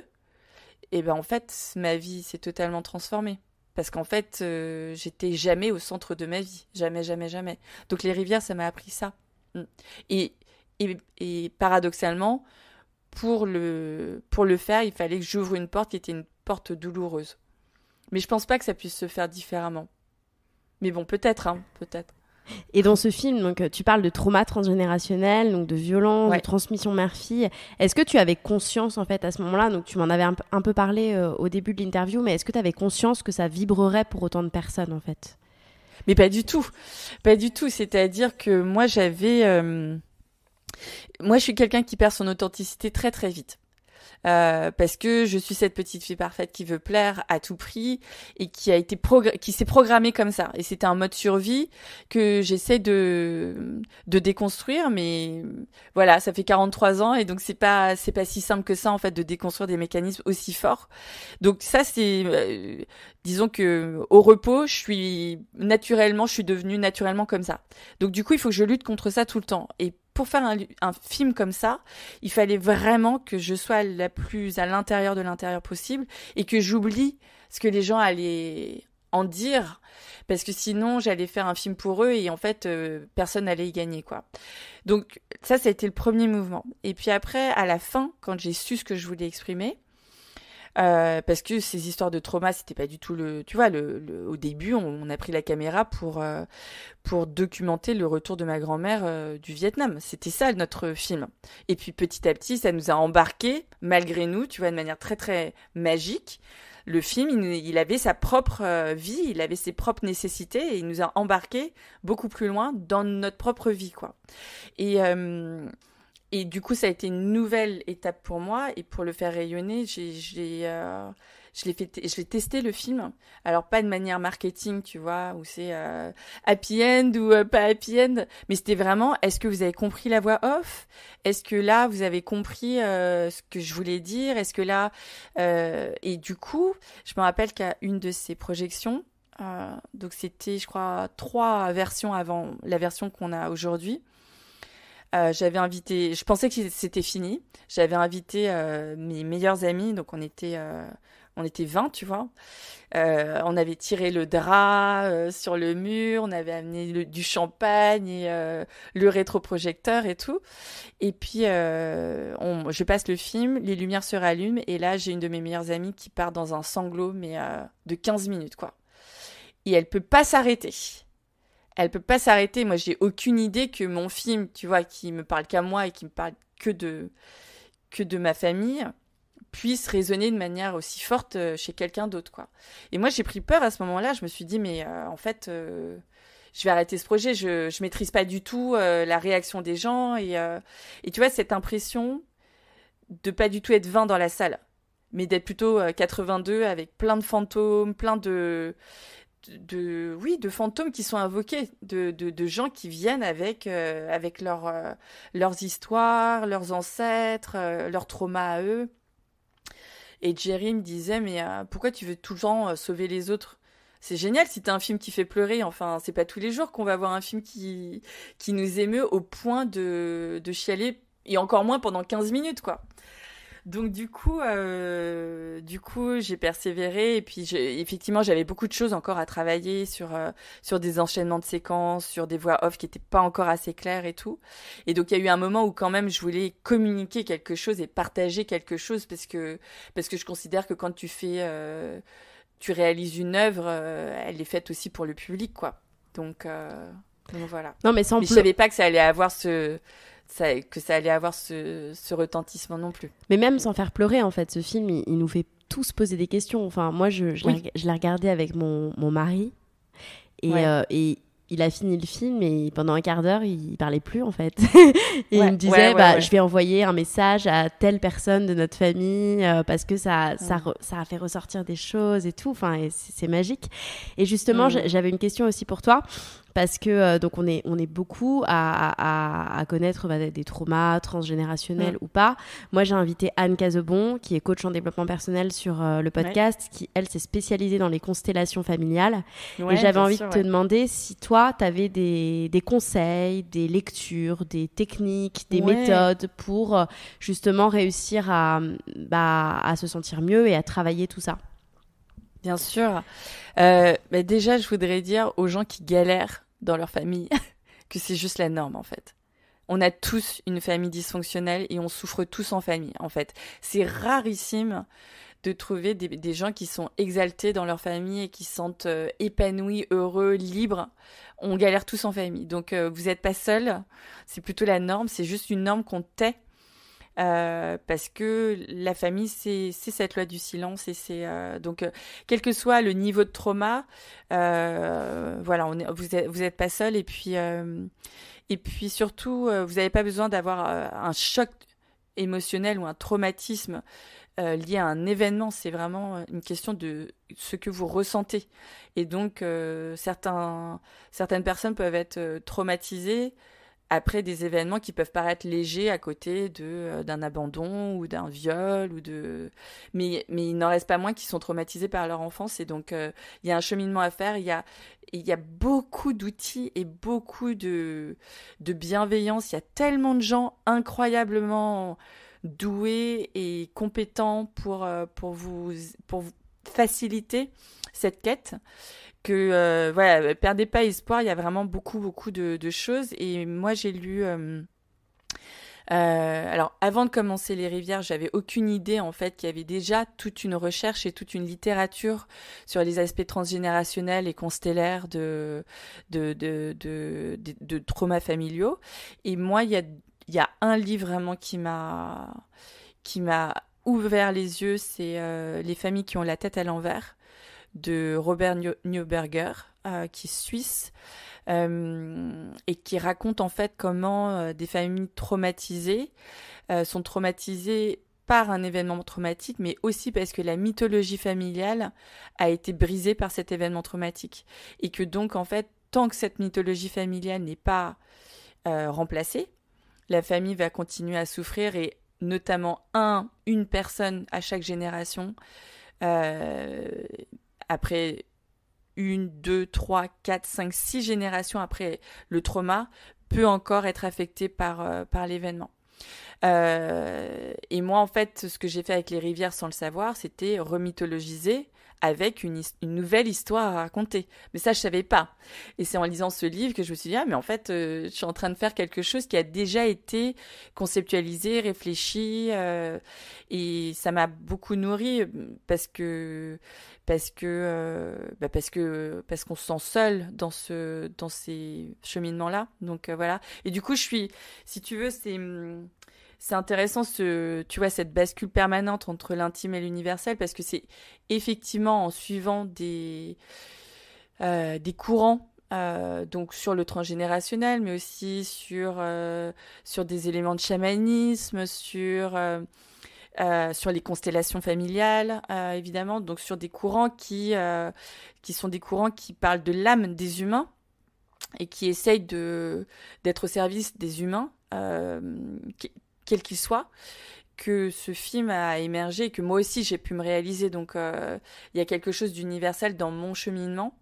et ben en fait, ma vie s'est totalement transformée. Parce qu'en fait, j'étais jamais au centre de ma vie. Jamais, jamais, jamais. Donc les rivières, ça m'a appris ça. Et paradoxalement, pour le faire, il fallait que j'ouvre une porte qui était une porte douloureuse. Mais je pense pas que ça puisse se faire différemment. Mais bon, peut-être, hein, peut-être. Et dans ce film, donc, tu parles de trauma transgénérationnel, donc de violence, de transmission mère-fille. Est-ce que tu avais conscience, en fait, à ce moment-là, donc tu m'en avais un peu parlé au début de l'interview, mais est-ce que tu avais conscience que ça vibrerait pour autant de personnes, en fait? Mais pas du tout. Pas du tout. C'est-à-dire que moi, moi, je suis quelqu'un qui perd son authenticité très, très vite. Parce que je suis cette petite fille parfaite qui veut plaire à tout prix et qui s'est programmée comme ça. Et c'était un mode survie que j'essaie de déconstruire, mais voilà, ça fait 43 ans et donc c'est pas si simple que ça en fait de déconstruire des mécanismes aussi forts. Donc ça c'est disons que au repos, je suis devenue naturellement comme ça. Donc du coup, il faut que je lutte contre ça tout le temps. Et pour faire un film comme ça, il fallait vraiment que je sois la plus à l'intérieur de l'intérieur possible et que j'oublie ce que les gens allaient en dire, parce que sinon j'allais faire un film pour eux et en fait personne n'allait y gagner, quoi. Donc ça a été le premier mouvement. Et puis après, à la fin, quand j'ai su ce que je voulais exprimer, parce que ces histoires de trauma, c'était pas du tout tu vois, au début, on a pris la caméra pour documenter le retour de ma grand-mère du Vietnam. C'était ça notre film. Et puis petit à petit, ça nous a embarqués, malgré nous, tu vois, de manière très très magique. Le film, il avait sa propre vie, il avait ses propres nécessités et il nous a embarqués beaucoup plus loin dans notre propre vie, quoi. Et du coup, ça a été une nouvelle étape pour moi. Et pour le faire rayonner, je l'ai testé le film. Alors, pas de manière marketing, tu vois, où c'est happy end ou pas happy end. Mais c'était vraiment, est-ce que vous avez compris la voix off? Est-ce que là, vous avez compris ce que je voulais dire? Est-ce que là... Et du coup, je me rappelle qu'à une de ces projections, donc c'était, je crois, 3 versions avant la version qu'on a aujourd'hui, j'avais invité, je pensais que c'était fini. J'avais invité mes meilleurs amis, donc on était 20, tu vois. On avait tiré le drap sur le mur, on avait amené du champagne et le rétroprojecteur et tout. Et puis, je passe le film, les lumières se rallument, et là, j'ai une de mes meilleures amies qui part dans un sanglot, mais de 15 minutes, quoi. Et elle peut pas s'arrêter. Elle peut pas s'arrêter. Moi, j'ai aucune idée que mon film, tu vois, qui me parle qu'à moi et qui me parle que de ma famille, puisse résonner de manière aussi forte chez quelqu'un d'autre, quoi. Et moi, j'ai pris peur à ce moment-là. Je me suis dit, mais en fait, je vais arrêter ce projet. Je maîtrise pas du tout la réaction des gens. Et tu vois, cette impression de pas du tout être 20 dans la salle, mais d'être plutôt 82 avec plein de fantômes, plein de fantômes qui sont invoqués, de gens qui viennent avec leurs histoires, leurs ancêtres, leurs traumas à eux. Et Jerry me disait, mais pourquoi tu veux tout le temps sauver les autres? C'est génial si t'as un film qui fait pleurer. Enfin, c'est pas tous les jours qu'on va voir un film qui nous émeut au point de chialer, et encore moins pendant 15 minutes, quoi. Donc du coup, j'ai persévéré, et puis effectivement, j'avais beaucoup de choses encore à travailler sur des enchaînements de séquences, sur des voix off qui étaient pas encore assez claires et tout. Et donc il y a eu un moment où quand même je voulais communiquer quelque chose et partager quelque chose, parce que je considère que quand tu réalises une œuvre, elle est faite aussi pour le public, quoi. Donc voilà. Non, mais je savais pas que ça allait avoir ce retentissement non plus. Mais même sans faire pleurer, en fait, ce film, il nous fait tous poser des questions. Enfin, moi, je l'ai regardé avec mon mari et il a fini le film et pendant un quart d'heure, il parlait plus en fait. Et il me disait, je vais envoyer un message à telle personne de notre famille parce que ça a fait ressortir des choses et tout. Enfin, et c'est magique. Et justement, j'avais une question aussi pour toi. Parce que donc on est beaucoup à connaître des traumas transgénérationnels ou pas. Moi, j'ai invité Anne Cazebon, qui est coach en développement personnel sur le podcast, qui, elle, s'est spécialisée dans les constellations familiales. Et j'avais envie de te demander si toi, tu avais des conseils, des lectures, des techniques, des méthodes pour justement réussir à se sentir mieux et à travailler tout ça. Bien sûr. Déjà, je voudrais dire aux gens qui galèrent dans leur famille que c'est juste la norme, en fait. On a tous une famille dysfonctionnelle et on souffre tous en famille, en fait. C'est rarissime de trouver des gens qui sont exaltés dans leur famille et qui se sentent épanouis, heureux, libres. On galère tous en famille. Donc, vous n'êtes pas seuls. C'est plutôt la norme. C'est juste une norme qu'on tait. Parce que la famille c'est cette loi du silence et c'est donc quel que soit le niveau de trauma vous êtes pas seul et puis surtout vous n'avez pas besoin d'avoir un choc émotionnel ou un traumatisme lié à un événement. C'est vraiment une question de ce que vous ressentez et donc certaines personnes peuvent être traumatisées après des événements qui peuvent paraître légers à côté d'un abandon ou d'un viol mais il n'en reste pas moins qui sont traumatisés par leur enfance et donc il y a un cheminement à faire. Il y a beaucoup d'outils et beaucoup de bienveillance. Il y a tellement de gens incroyablement doués et compétents pour vous faciliter cette quête. Que perdez pas espoir, il y a vraiment beaucoup de choses. Et moi j'ai lu alors avant de commencer les rivières, j'avais aucune idée en fait qu'il y avait déjà toute une recherche et toute une littérature sur les aspects transgénérationnels et constellaires de traumas familiaux. Et moi il y a un livre vraiment qui m'a ouvert les yeux, c'est Les familles qui ont la tête à l'envers de Robert Neuberger, qui est suisse, et qui raconte en fait comment des familles traumatisées sont traumatisées par un événement traumatique, mais aussi parce que la mythologie familiale a été brisée par cet événement traumatique. Et que donc, en fait, tant que cette mythologie familiale n'est pas remplacée, la famille va continuer à souffrir et notamment une personne à chaque génération après 1, 2, 3, 4, 5, 6 générations après le trauma, peut encore être affecté par l'événement. Et moi, en fait, ce que j'ai fait avec les rivières sans le savoir, c'était remythologiser avec une nouvelle histoire à raconter. Mais ça, je savais pas. Et c'est en lisant ce livre que je me suis dit, mais en fait, je suis en train de faire quelque chose qui a déjà été conceptualisé, réfléchi, et ça m'a beaucoup nourri parce qu'on se sent seul dans ces cheminements-là. Donc voilà. Et du coup, si tu veux, c'est intéressant tu vois, cette bascule permanente entre l'intime et l'universel, parce que c'est effectivement en suivant des courants, donc sur le transgénérationnel, mais aussi sur des éléments de chamanisme, sur les constellations familiales, évidemment, donc sur des courants qui sont des courants qui parlent de l'âme des humains et qui essayent d'être au service des humains, quel qu'il soit, que ce film a émergé et que moi aussi j'ai pu me réaliser. Donc il y a quelque chose d'universel dans mon cheminement,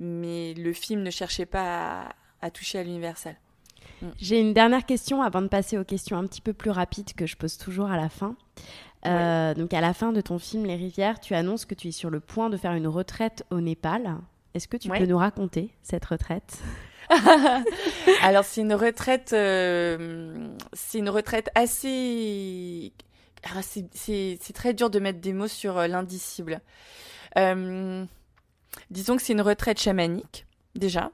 mais le film ne cherchait pas à toucher à l'universel. J'ai une dernière question avant de passer aux questions un petit peu plus rapides que je pose toujours à la fin. Donc à la fin de ton film Les Rivières, tu annonces que tu es sur le point de faire une retraite au Népal. Est-ce que tu peux nous raconter cette retraite ? Alors c'est une retraite assez. Alors, c'est très dur de mettre des mots sur l'indicible. Disons que c'est une retraite chamanique déjà.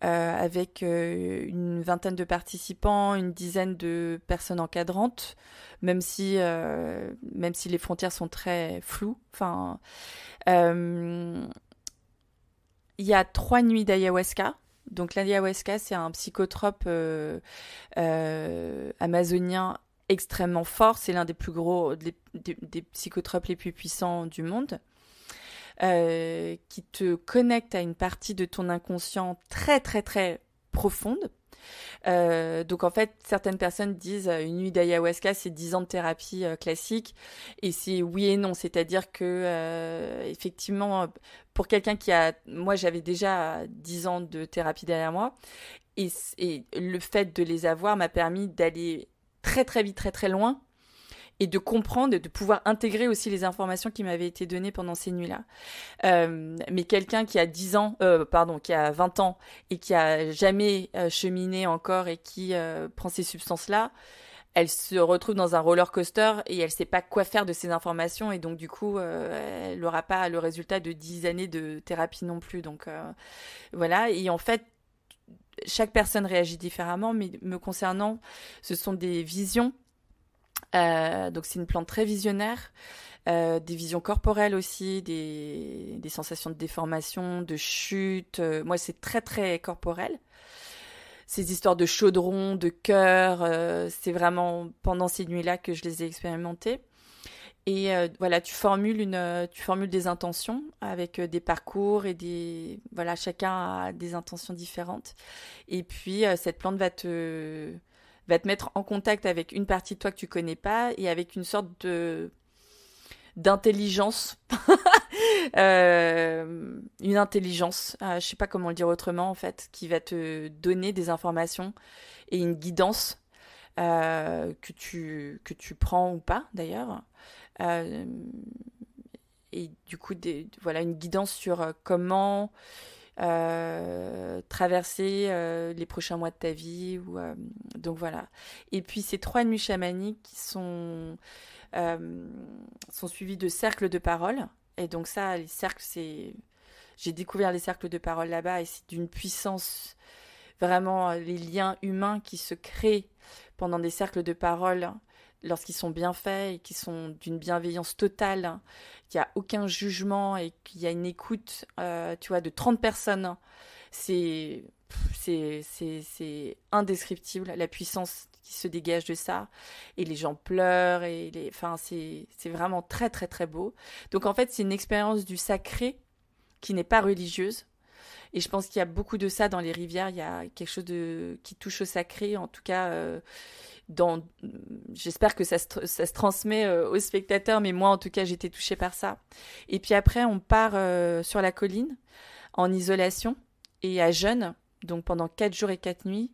avec une vingtaine de participants, une dizaine de personnes encadrantes, même si les frontières sont très floues. Enfin, il y a 3 nuits d'ayahuasca. Donc l'ayahuasca, c'est un psychotrope amazonien extrêmement fort. C'est l'un des plus gros, des psychotropes les plus puissants du monde. Qui te connecte à une partie de ton inconscient très très très profonde. Donc en fait, certaines personnes disent une nuit d'ayahuasca, c'est 10 ans de thérapie classique, et c'est oui et non, c'est-à-dire que effectivement, pour quelqu'un moi j'avais déjà 10 ans de thérapie derrière moi, et le fait de les avoir m'a permis d'aller très très vite, très très loin, et de comprendre, de pouvoir intégrer aussi les informations qui m'avaient été données pendant ces nuits-là. Mais quelqu'un qui a qui a 20 ans et qui a jamais cheminé encore et qui prend ces substances-là, elle se retrouve dans un roller coaster et elle sait pas quoi faire de ces informations, et donc du coup, elle n'aura pas le résultat de 10 années de thérapie non plus. Donc voilà, et en fait, chaque personne réagit différemment, mais me concernant, ce sont des visions. Donc c'est une plante très visionnaire, des visions corporelles aussi, des sensations de déformation, de chute. Moi c'est très très corporel. Ces histoires de chaudron, de cœur, c'est vraiment pendant ces nuits-là que je les ai expérimentées. Et voilà, tu formules des intentions avec des parcours et chacun a des intentions différentes. Et puis cette plante va te mettre en contact avec une partie de toi que tu connais pas, et avec une sorte d'intelligence, une intelligence, je sais pas comment le dire autrement en fait, qui va te donner des informations et une guidance que tu prends ou pas d'ailleurs, et du coup une guidance sur comment traverser les prochains mois de ta vie, donc voilà. Et puis ces 3 nuits chamaniques qui sont suivies de cercles de parole, et donc ça, les cercles, j'ai découvert les cercles de parole là-bas, et c'est d'une puissance, vraiment, les liens humains qui se créent pendant des cercles de parole, lorsqu'ils sont bien faits et qui sont d'une bienveillance totale, qu'il n'y a aucun jugement et qu'il y a une écoute, de 30 personnes, c'est indescriptible, la puissance qui se dégage de ça, et les gens pleurent, c'est vraiment très très très beau. Donc en fait, c'est une expérience du sacré qui n'est pas religieuse. Et je pense qu'il y a beaucoup de ça dans les rivières. Il y a quelque chose qui touche au sacré, en tout cas. J'espère que ça se transmet aux spectateurs, mais moi, en tout cas, j'ai été touchée par ça. Et puis après, on part sur la colline, en isolation et à jeûne, donc pendant 4 jours et 4 nuits.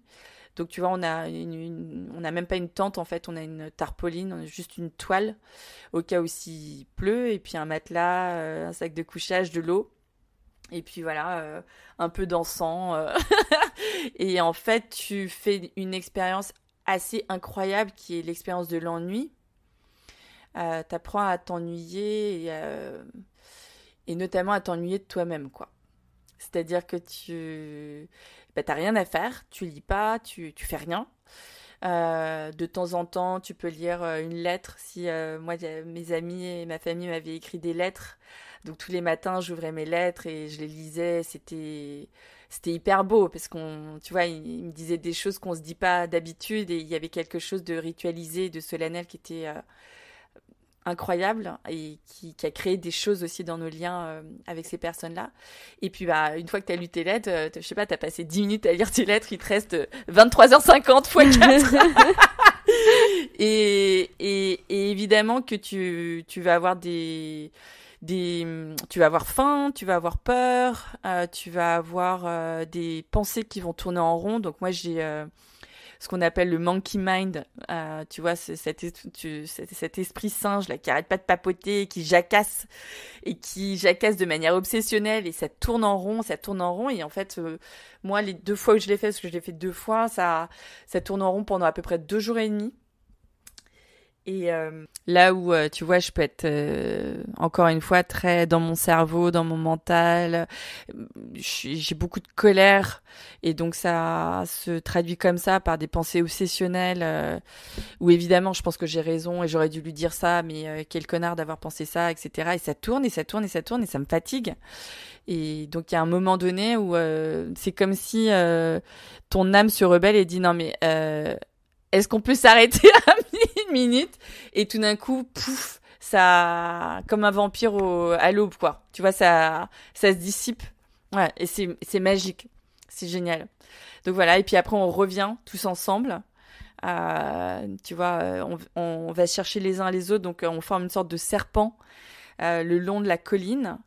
Donc tu vois, on a même pas une tente en fait, on a une tarpaulin, on a juste une toile au cas où s'il pleut, et puis un matelas, un sac de couchage, de l'eau. Et puis voilà, un peu d'encens. Et en fait, tu fais une expérience assez incroyable qui est l'expérience de l'ennui. T'apprends à t'ennuyer et notamment à t'ennuyer de toi-même, quoi. C'est-à-dire que t'as rien à faire, tu lis pas, tu fais rien. De temps en temps, tu peux lire une lettre. Si moi, mes amis et ma famille m'avaient écrit des lettres, donc tous les matins, j'ouvrais mes lettres et je les lisais. C'était hyper beau parce tu vois, ils me disaient des choses qu'on se dit pas d'habitude, et il y avait quelque chose de ritualisé, de solennel qui était incroyable, et qui a créé des choses aussi dans nos liens avec ces personnes-là. Et puis une fois que tu as lu tes lettres, je sais pas, tu as passé 10 minutes à lire tes lettres, il te reste 23h50 x 4. et évidemment que tu vas avoir tu vas avoir faim, tu vas avoir peur, tu vas avoir des pensées qui vont tourner en rond. Donc moi j'ai ce qu'on appelle le monkey mind, tu vois, cet esprit singe là qui arrête pas de papoter, qui jacasse de manière obsessionnelle, et ça tourne en rond. Et en fait, moi, les 2 fois où je l'ai fait, parce que je l'ai fait 2 fois, ça tourne en rond pendant à peu près 2 jours et demi. Et là où, tu vois, je peux être, encore une fois, très dans mon cerveau, dans mon mental. J'ai beaucoup de colère. Et donc, ça se traduit comme ça par des pensées obsessionnelles. Où évidemment, je pense que j'ai raison et j'aurais dû lui dire ça. Mais quel connard d'avoir pensé ça, etc. Et ça tourne et ça tourne et ça tourne et ça me fatigue. Et donc, il y a un moment donné où c'est comme si ton âme se rebelle et dit non, mais... est-ce qu'on peut s'arrêter à une minute? Et tout d'un coup, pouf, ça, comme un vampire à l'aube, quoi. Tu vois, ça se dissipe. Ouais, et c'est magique. C'est génial. Donc voilà. Et puis après, on revient tous ensemble. Tu vois, on va chercher les uns les autres. Donc, on forme une sorte de serpent le long de la colline,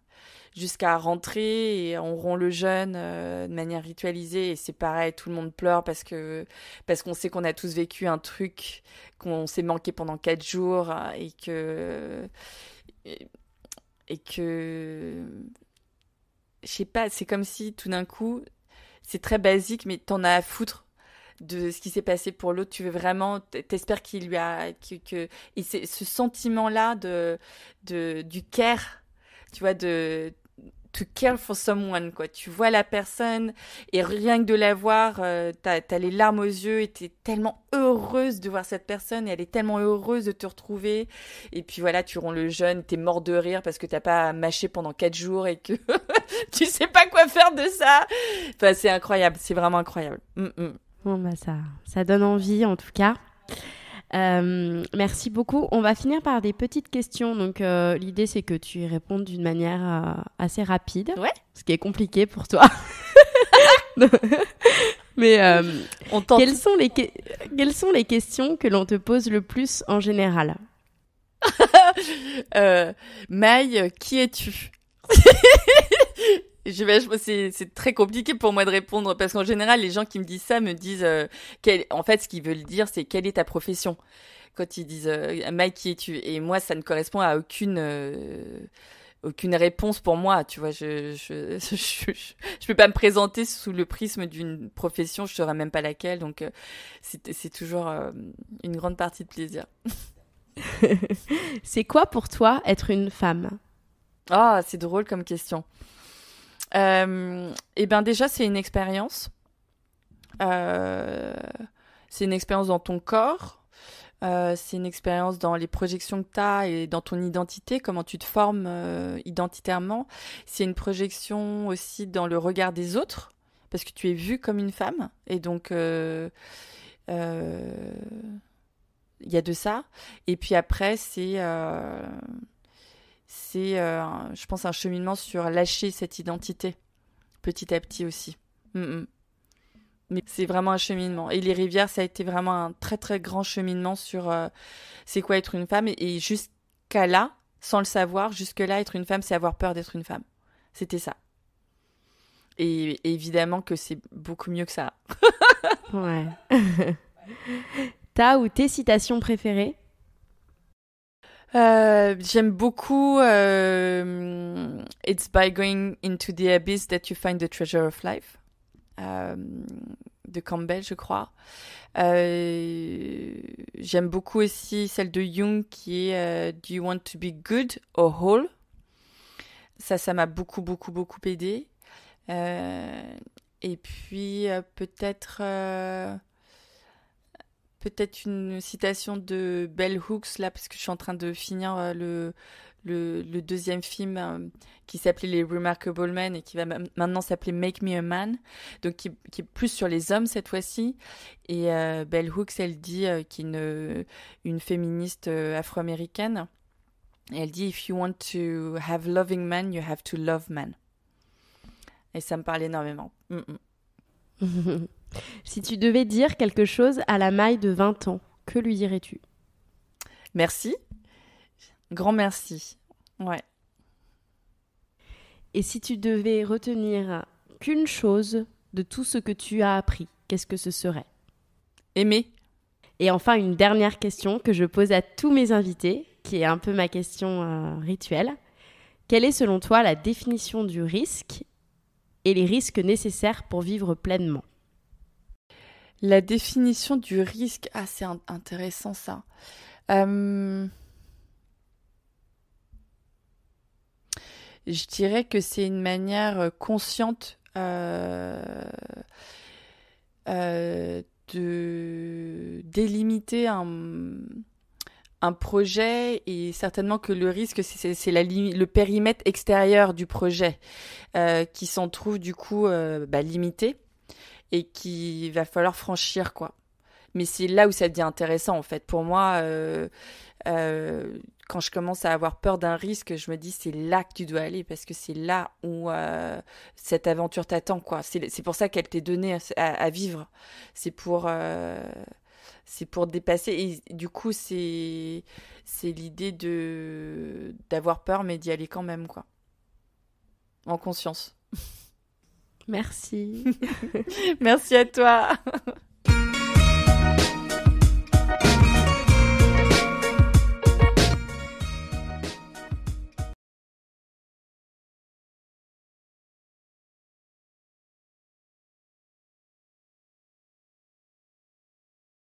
jusqu'à rentrer, et on rompt le jeûne de manière ritualisée, et c'est pareil, tout le monde pleure parce qu'on sait qu'on a tous vécu un truc, qu'on s'est manqué pendant 4 jours, et que je sais pas, c'est comme si tout d'un coup, c'est très basique, mais t'en as à foutre de ce qui s'est passé pour l'autre. Tu veux vraiment, t'espères qu'il lui a et c'est ce sentiment là du care, tu vois, to care for someone, quoi. Tu vois la personne et rien que de la voir, t'as les larmes aux yeux et t'es tellement heureuse de voir cette personne et elle est tellement heureuse de te retrouver. Et puis voilà, tu romps le jeûne, t'es mort de rire parce que t'as pas mâché pendant 4 jours et que tu sais pas quoi faire de ça. Enfin, c'est incroyable, c'est vraiment incroyable. Bon, bah ça donne envie en tout cas. Merci beaucoup. On va finir par des petites questions. Donc, l'idée, c'est que tu y répondes d'une manière assez rapide. Ouais. Ce qui est compliqué pour toi. Mais on tente. Quelles sont les questions que l'on te pose le plus en général? Maï, qui es-tu? C'est très compliqué pour moi de répondre parce qu'en général, les gens qui me disent ça me disent, en fait, ce qu'ils veulent dire, c'est quelle est ta profession? Quand ils disent, Maï, qui es-tu? Et moi, ça ne correspond à aucune réponse pour moi. Tu vois, je peux pas me présenter sous le prisme d'une profession, je saurais même pas laquelle. Donc, c'est toujours une grande partie de plaisir. C'est quoi pour toi être une femme? Ah, c'est drôle comme question. Et ben déjà, c'est une expérience. C'est une expérience dans ton corps. C'est une expérience dans les projections que tu as et dans ton identité, comment tu te formes identitairement. C'est une projection aussi dans le regard des autres, parce que tu es vue comme une femme. Et donc, il y a de ça. Et puis après, c'est je pense, un cheminement sur lâcher cette identité, petit à petit aussi. Mais c'est vraiment un cheminement. Et les rivières, ça a été vraiment un très, très grand cheminement sur c'est quoi être une femme. Et jusqu'à là, sans le savoir, jusque-là, être une femme, c'est avoir peur d'être une femme. C'était ça. Et évidemment que c'est beaucoup mieux que ça. Ouais. Ta ou tes citations préférées? J'aime beaucoup It's by going into the abyss that you find the treasure of life, de Campbell, je crois. J'aime beaucoup aussi celle de Jung qui est Do you want to be good or whole? Ça m'a beaucoup, beaucoup, beaucoup aidé. Et puis peut-être une citation de Bell Hooks, là, parce que je suis en train de finir le deuxième film qui s'appelait Les Remarkable Men et qui va maintenant s'appeler Make Me a Man, donc qui est plus sur les hommes cette fois-ci. Et Bell Hooks, elle dit, qui est une féministe afro-américaine, et elle dit « If you want to have loving men, you have to love men ». Et ça me parle énormément. Si tu devais dire quelque chose à la Maï de 20 ans, que lui dirais-tu? Merci. Grand merci. Ouais. Et si tu devais retenir qu'une chose de tout ce que tu as appris, qu'est-ce que ce serait? Aimer. Et enfin, une dernière question que je pose à tous mes invités, qui est un peu ma question rituelle. Quelle est selon toi la définition du risque et les risques nécessaires pour vivre pleinement? La définition du risque, c'est intéressant ça. Je dirais que c'est une manière consciente de délimiter un projet, et certainement que le risque, c'est le périmètre extérieur du projet qui s'en trouve du coup limité et qu'il va falloir franchir, quoi. Mais c'est là où ça devient intéressant, en fait. Pour moi, quand je commence à avoir peur d'un risque, je me dis c'est là que tu dois aller, parce que c'est là où cette aventure t'attend, quoi. C'est pour ça qu'elle t'est donnée à vivre. C'est pour dépasser. Et du coup, c'est l'idée d'avoir peur, mais d'y aller quand même, quoi. En conscience. Merci. Merci à toi.